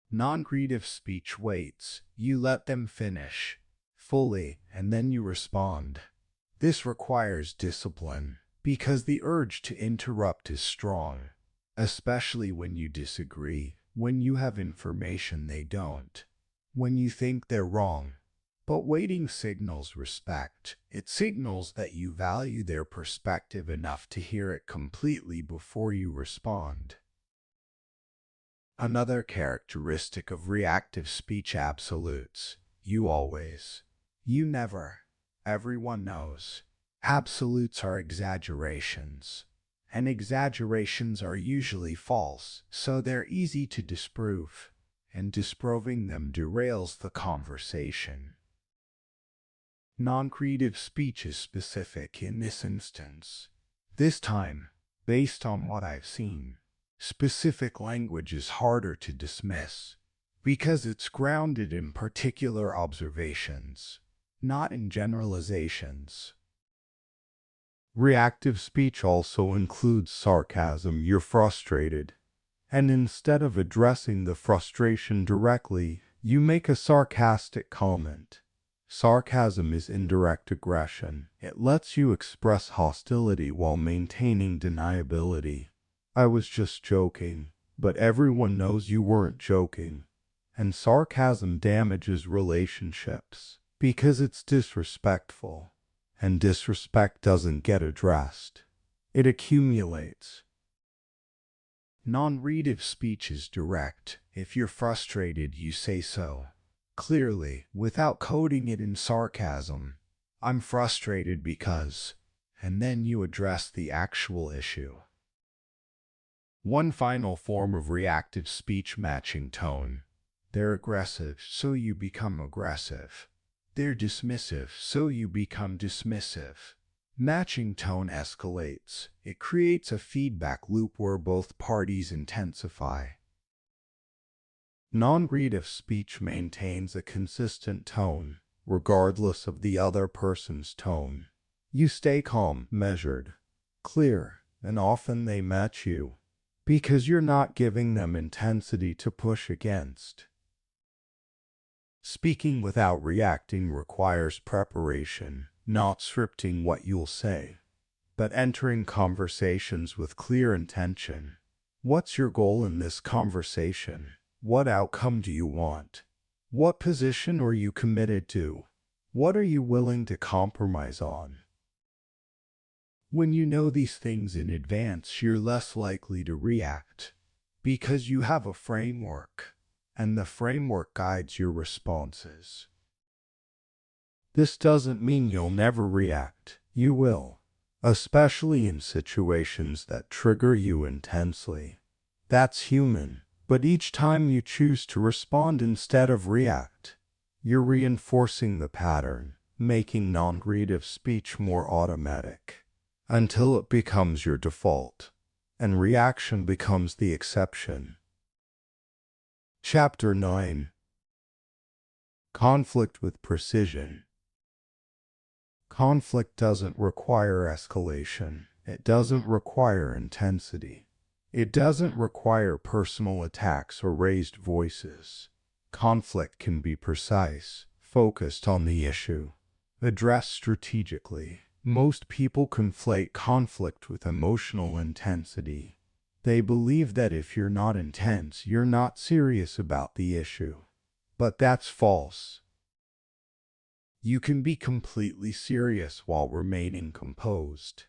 Non-creative speech waits. You let them finish fully, and then you respond. This requires discipline, because the urge to interrupt is strong, especially when you disagree, when you have information they don't, when you think they're wrong. But waiting signals respect. It signals that you value their perspective enough to hear it completely before you respond. Another characteristic of reactive speech absolutes. You always. You never. Everyone knows. Absolutes are exaggerations. And exaggerations are usually false, so they're easy to disprove. And disproving them derails the conversation. Non-creative speech is specific in this instance. This time, based on what I've seen, specific language is harder to dismiss because it's grounded in particular observations, not in generalizations. Reactive speech also includes sarcasm. You're frustrated, and instead of addressing the frustration directly, you make a sarcastic comment. Sarcasm is indirect aggression. It lets you express hostility while maintaining deniability. I was just joking, but everyone knows you weren't joking. And sarcasm damages relationships because it's disrespectful. And disrespect doesn't get addressed. It accumulates. Non-creative speech is direct. If you're frustrated, you say so clearly, without coding it in sarcasm. I'm frustrated because, and then you address the actual issue. One final form of reactive speech: matching tone. They're aggressive, so you become aggressive. They're dismissive, so you become dismissive. Matching tone escalates. It creates a feedback loop where both parties intensify. Non-creative speech maintains a consistent tone, regardless of the other person's tone. You stay calm, measured, clear, and often they match you, because you're not giving them intensity to push against. Speaking without reacting requires preparation, not scripting what you'll say, but entering conversations with clear intention. What's your goal in this conversation? What outcome do you want? What position are you committed to? What are you willing to compromise on? When you know these things in advance, you're less likely to react, because you have a framework, and the framework guides your responses. This doesn't mean you'll never react. You will, especially in situations that trigger you intensely. That's human. But each time you choose to respond instead of react, you're reinforcing the pattern, making non-creative speech more automatic, until it becomes your default, and reaction becomes the exception. Chapter 9. Conflict with precision. Conflict doesn't require escalation. It doesn't require intensity. It doesn't require personal attacks or raised voices. Conflict can be precise, focused on the issue, addressed strategically. Most people conflate conflict with emotional intensity. They believe that if you're not intense, you're not serious about the issue. But that's false. You can be completely serious while remaining composed.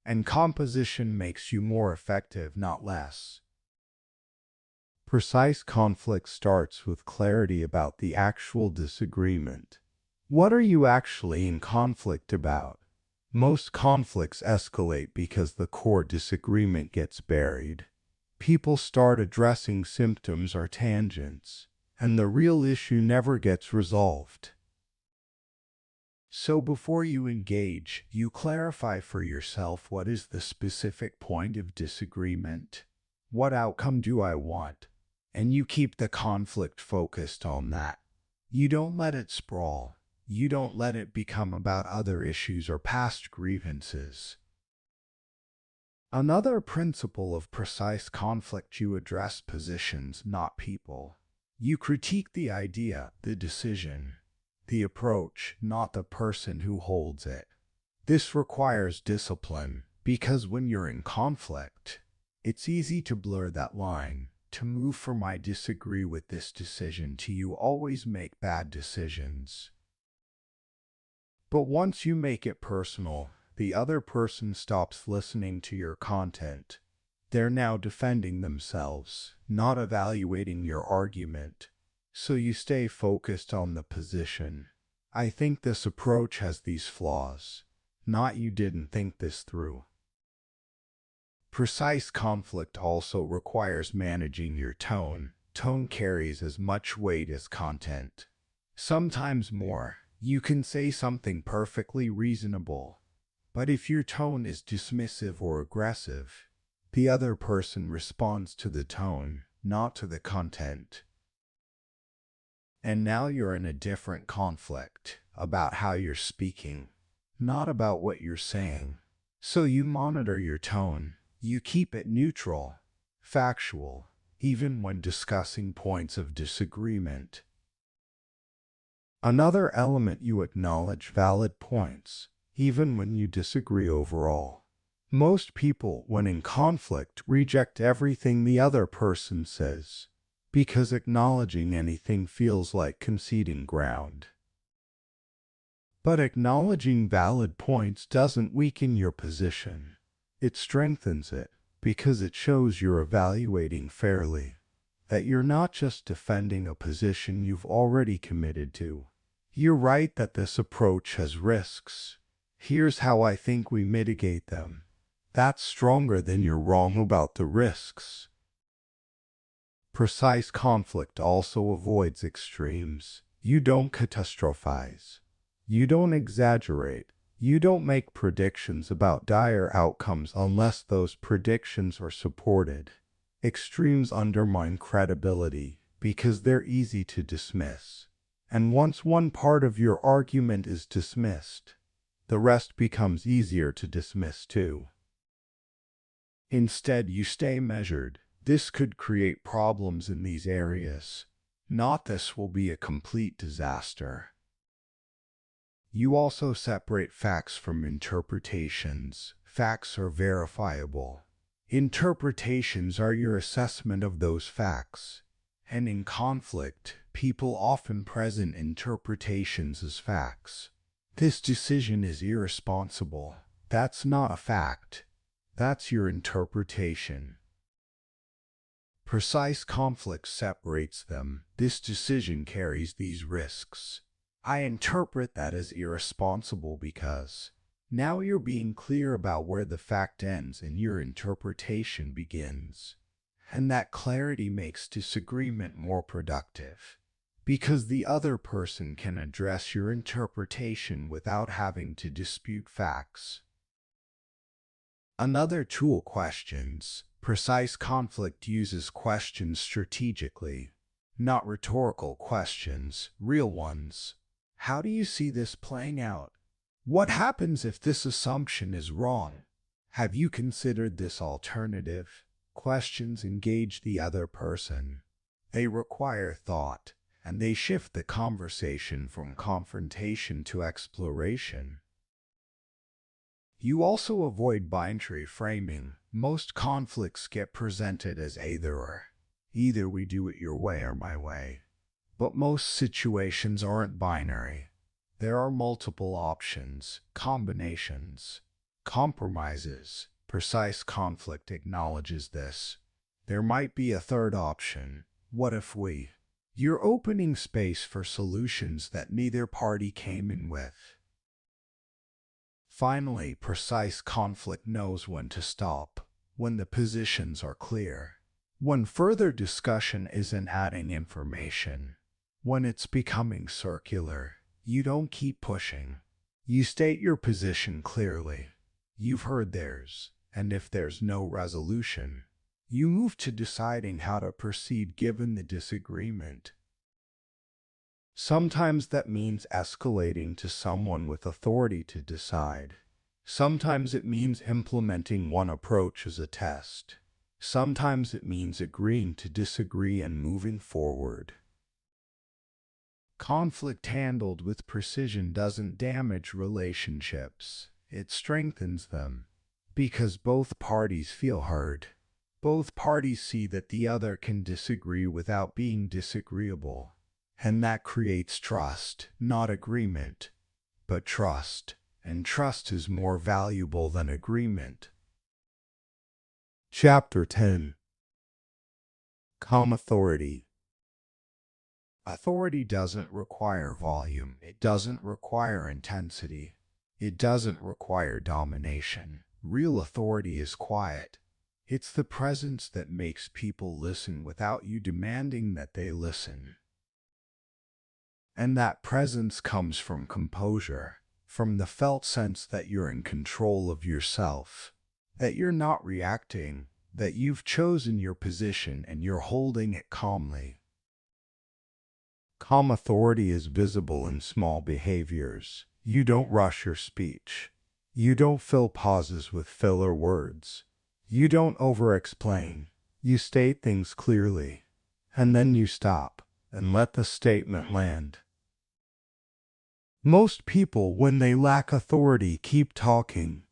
And composition makes you more effective, not less. Precise conflict starts with clarity about the actual disagreement. What are you actually in conflict about? Most conflicts escalate because the core disagreement gets buried. People start addressing symptoms or tangents, and the real issue never gets resolved. So before you engage, you clarify for yourself what is the specific point of disagreement. What outcome do I want? And you keep the conflict focused on that. You don't let it sprawl. You don't let it become about other issues or past grievances. Another principle of precise conflict: you address positions, not people. You critique the idea, the decision, the approach, not the person who holds it. This requires discipline, because when you're in conflict, it's easy to blur that line, to move from "I disagree with this decision" to "you always make bad decisions." But once you make it personal, the other person stops listening to your content. They're now defending themselves, not evaluating your argument. So you stay focused on the position. I think this approach has these flaws. Not "you didn't think this through." Precise conflict also requires managing your tone. Tone carries as much weight as content, sometimes more. You can say something perfectly reasonable, but if your tone is dismissive or aggressive, the other person responds to the tone, not to the content. And now you're in a different conflict about how you're speaking, not about what you're saying. So you monitor your tone. You keep it neutral, factual, even when discussing points of disagreement. Another element: you acknowledge valid points, even when you disagree overall. Most people, when in conflict, reject everything the other person says, because acknowledging anything feels like conceding ground. But acknowledging valid points doesn't weaken your position. It strengthens it, because it shows you're evaluating fairly, that you're not just defending a position you've already committed to. You're right that this approach has risks. Here's how I think we mitigate them. That's stronger than "you're wrong about the risks." Precise conflict also avoids extremes. You don't catastrophize. You don't exaggerate. You don't make predictions about dire outcomes unless those predictions are supported. Extremes undermine credibility because they're easy to dismiss. And once one part of your argument is dismissed, the rest becomes easier to dismiss too. Instead, you stay measured. This could create problems in these areas. Not "this will be a complete disaster." You also separate facts from interpretations. Facts are verifiable. Interpretations are your assessment of those facts. And in conflict, people often present interpretations as facts. "This decision is irresponsible." That's not a fact. That's your interpretation. Precise conflict separates them. "This decision carries these risks. I interpret that as irresponsible because." Now you're being clear about where the fact ends and your interpretation begins. And that clarity makes disagreement more productive, because the other person can address your interpretation without having to dispute facts. Another tool: questions. Precise conflict uses questions strategically, not rhetorical questions, real ones. How do you see this playing out? What happens if this assumption is wrong? Have you considered this alternative? Questions engage the other person. They require thought, and they shift the conversation from confrontation to exploration. You also avoid binary framing. Most conflicts get presented as either-or. Either we do it your way or my way. But most situations aren't binary. There are multiple options, combinations, compromises. Precise conflict acknowledges this. There might be a third option. What if we? You're opening space for solutions that neither party came in with. Finally, precise conflict knows when to stop, when the positions are clear, when further discussion isn't adding information, when it's becoming circular. You don't keep pushing. You state your position clearly. You've heard theirs, and if there's no resolution, you move to deciding how to proceed given the disagreement. Sometimes that means escalating to someone with authority to decide. Sometimes it means implementing one approach as a test. Sometimes it means agreeing to disagree and moving forward. Conflict handled with precision doesn't damage relationships. It strengthens them. Because both parties feel heard. Both parties see that the other can disagree without being disagreeable. And that creates trust, not agreement, but trust. And trust is more valuable than agreement. Chapter 10. Calm authority. Authority doesn't require volume. It doesn't require intensity. It doesn't require domination. Real authority is quiet. It's the presence that makes people listen without you demanding that they listen. And that presence comes from composure, from the felt sense that you're in control of yourself, that you're not reacting, that you've chosen your position and you're holding it calmly. Calm authority is visible in small behaviors. You don't rush your speech. You don't fill pauses with filler words. You don't over-explain. You state things clearly, and then you stop and let the statement land. Most people, when they lack authority, keep talking.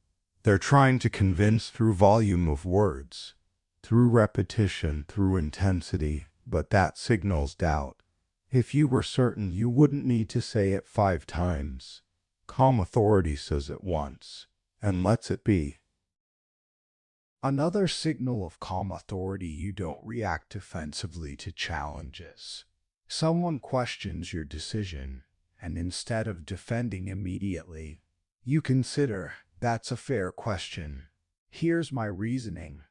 They're trying to convince through volume of words, through repetition, through intensity, but that signals doubt. If you were certain, you wouldn't need to say it 5 times. Calm authority says it once, and lets it be. Another signal of calm authority: you don't react defensively to challenges. Someone questions your decision, and instead of defending immediately, you consider, "That's a fair question. Here's my reasoning."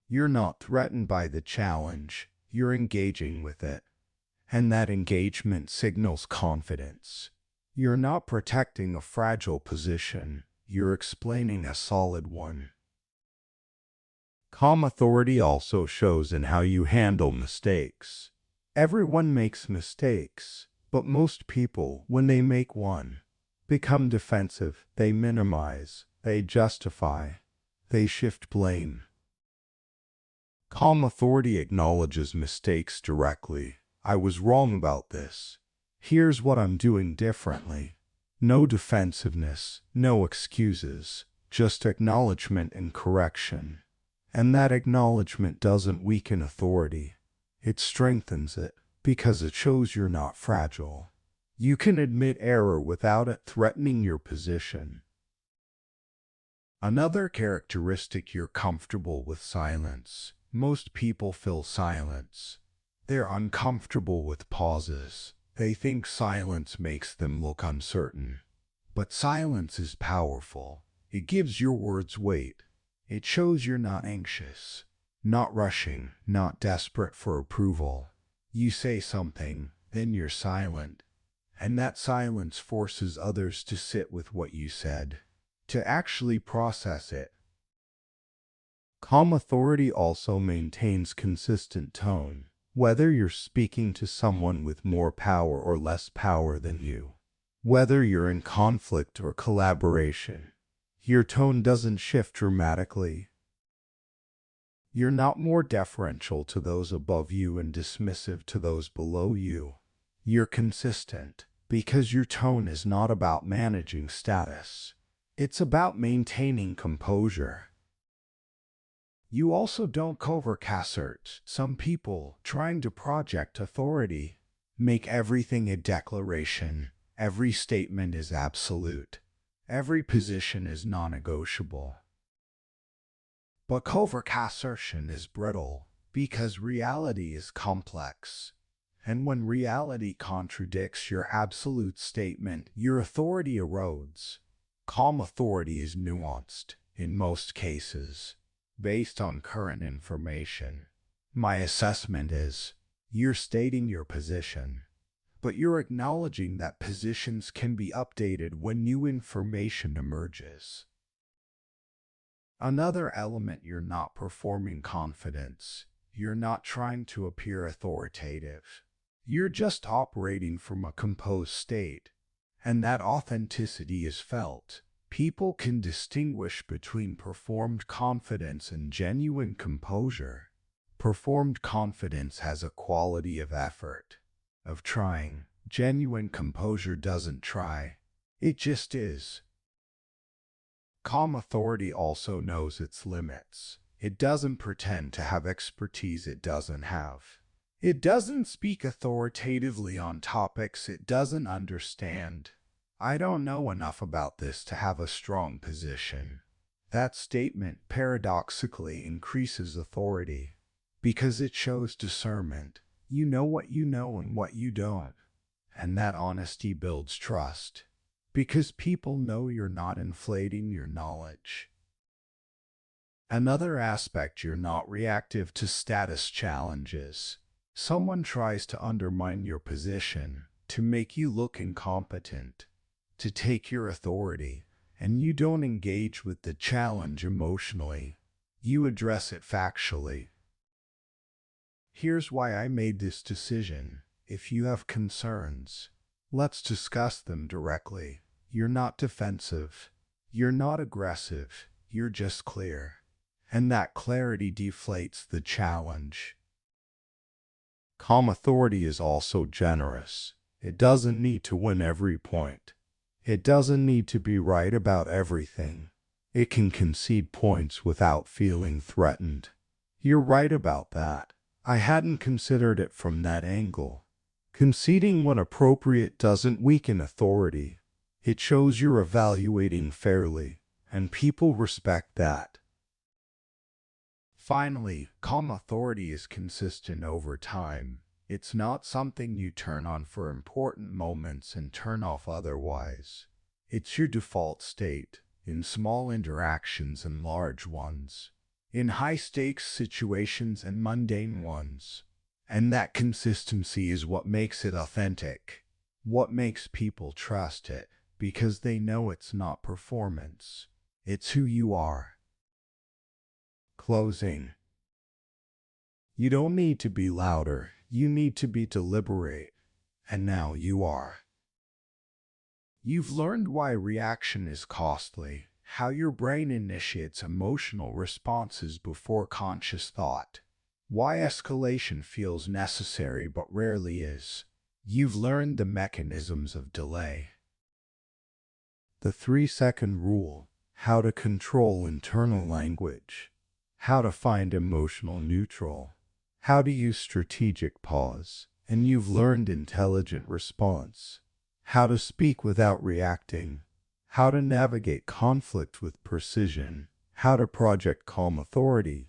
You're not threatened by the challenge, you're engaging with it. And that engagement signals confidence. You're not protecting a fragile position, you're explaining a solid one. Calm authority also shows in how you handle mistakes. Everyone makes mistakes, but most people, when they make one, become defensive. They minimize, they justify, they shift blame. Calm authority acknowledges mistakes directly. "I was wrong about this. Here's what I'm doing differently." No defensiveness, no excuses, just acknowledgement and correction. And that acknowledgement doesn't weaken authority. It strengthens it, because it shows you're not fragile. You can admit error without it threatening your position. Another characteristic: you're comfortable with silence. Most people fill silence. They're uncomfortable with pauses. They think silence makes them look uncertain. But silence is powerful. It gives your words weight. It shows you're not anxious, not rushing, not desperate for approval. You say something, then you're silent. And that silence forces others to sit with what you said, to actually process it. Calm authority also maintains consistent tone. Whether you're speaking to someone with more power or less power than you, whether you're in conflict or collaboration, your tone doesn't shift dramatically. You're not more deferential to those above you and dismissive to those below you. You're consistent, because your tone is not about managing status. It's about maintaining composure. You also don't covert. Some people, trying to project authority, make everything a declaration. Every statement is absolute. Every position is non-negotiable. But covert assertion is brittle, because reality is complex. And when reality contradicts your absolute statement, your authority erodes. Calm authority is nuanced, in most cases, based on current information. My assessment is, you're stating your position, but you're acknowledging that positions can be updated when new information emerges. Another element: you're not performing confidence. You're not trying to appear authoritative. You're just operating from a composed state, and that authenticity is felt. People can distinguish between performed confidence and genuine composure. Performed confidence has a quality of effort, of trying. Genuine composure doesn't try. It just is. Calm authority also knows its limits. It doesn't pretend to have expertise it doesn't have. It doesn't speak authoritatively on topics it doesn't understand. I don't know enough about this to have a strong position. That statement paradoxically increases authority because it shows discernment. You know what you know and what you don't. And that honesty builds trust because people know you're not inflating your knowledge. Another aspect: you're not reactive to status challenges. Someone tries to undermine your position, to make you look incompetent, to take your authority, and you don't engage with the challenge emotionally. You address it factually. Here's why I made this decision. If you have concerns, let's discuss them directly. You're not defensive. You're not aggressive. You're just clear. And that clarity deflates the challenge. Calm authority is also generous. It doesn't need to win every point. It doesn't need to be right about everything. It can concede points without feeling threatened. You're right about that. I hadn't considered it from that angle. Conceding when appropriate doesn't weaken authority. It shows you're evaluating fairly, and people respect that. Finally, calm authority is consistent over time. It's not something you turn on for important moments and turn off otherwise. It's your default state, in small interactions and large ones, in high-stakes situations and mundane ones. And that consistency is what makes it authentic, what makes people trust it, because they know it's not performance. It's who you are. Closing. You don't need to be louder. You need to be deliberate. And now you are. You've learned why reaction is costly, how your brain initiates emotional responses before conscious thought, why escalation feels necessary but rarely is. You've learned the mechanisms of delay. The 3-second rule: how to control internal language, how to find emotional neutral, how to use strategic pause, and you've learned intelligent response, how to speak without reacting, how to navigate conflict with precision, how to project calm authority.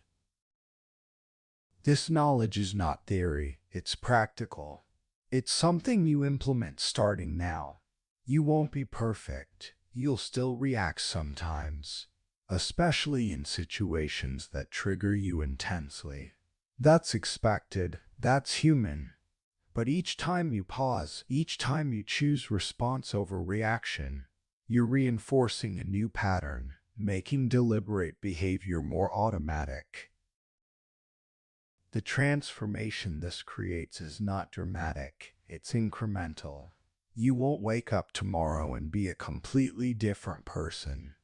This knowledge is not theory, it's practical. It's something you implement starting now. You won't be perfect. You'll still react sometimes, especially in situations that trigger you intensely. That's expected. That's human. But each time you pause, each time you choose response over reaction, you're reinforcing a new pattern, making deliberate behavior more automatic. The transformation this creates is not dramatic, it's incremental. You won't wake up tomorrow and be a completely different person,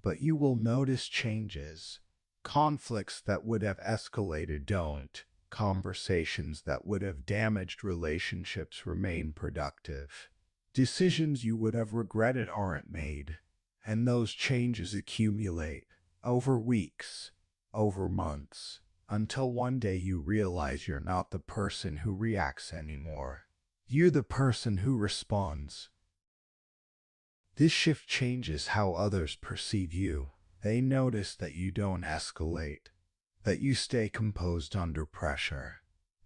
but you will notice changes. Conflicts that would have escalated don't. Conversations that would have damaged relationships remain productive. Decisions you would have regretted aren't made, and those changes accumulate over weeks, over months, until one day you realize you're not the person who reacts anymore. You're the person who responds. This shift changes how others perceive you. They notice that you don't escalate, that you stay composed under pressure,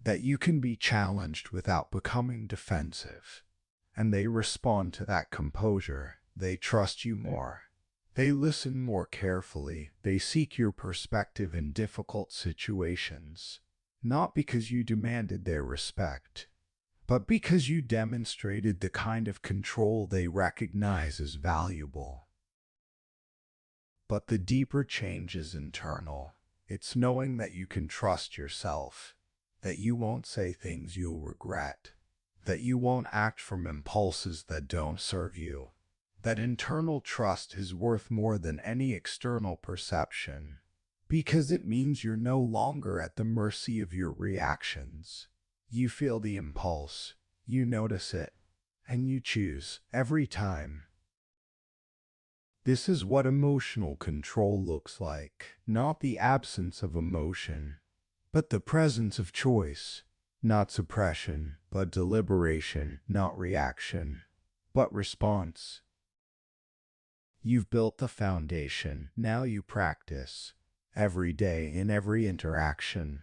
that you can be challenged without becoming defensive. And they respond to that composure. They trust you more. They listen more carefully. They seek your perspective in difficult situations, not because you demanded their respect, but because you demonstrated the kind of control they recognize as valuable. But the deeper change is internal. It's knowing that you can trust yourself, that you won't say things you'll regret, that you won't act from impulses that don't serve you. That internal trust is worth more than any external perception, because it means you're no longer at the mercy of your reactions. You feel the impulse, you notice it, and you choose every time. This is what emotional control looks like, not the absence of emotion, but the presence of choice, not suppression, but deliberation, not reaction, but response. You've built the foundation, now you practice. Every day, in every interaction,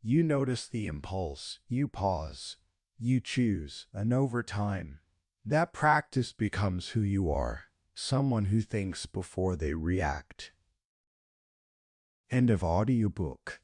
you notice the impulse, you pause, you choose, and over time, that practice becomes who you are, someone who thinks before they react. End of audiobook.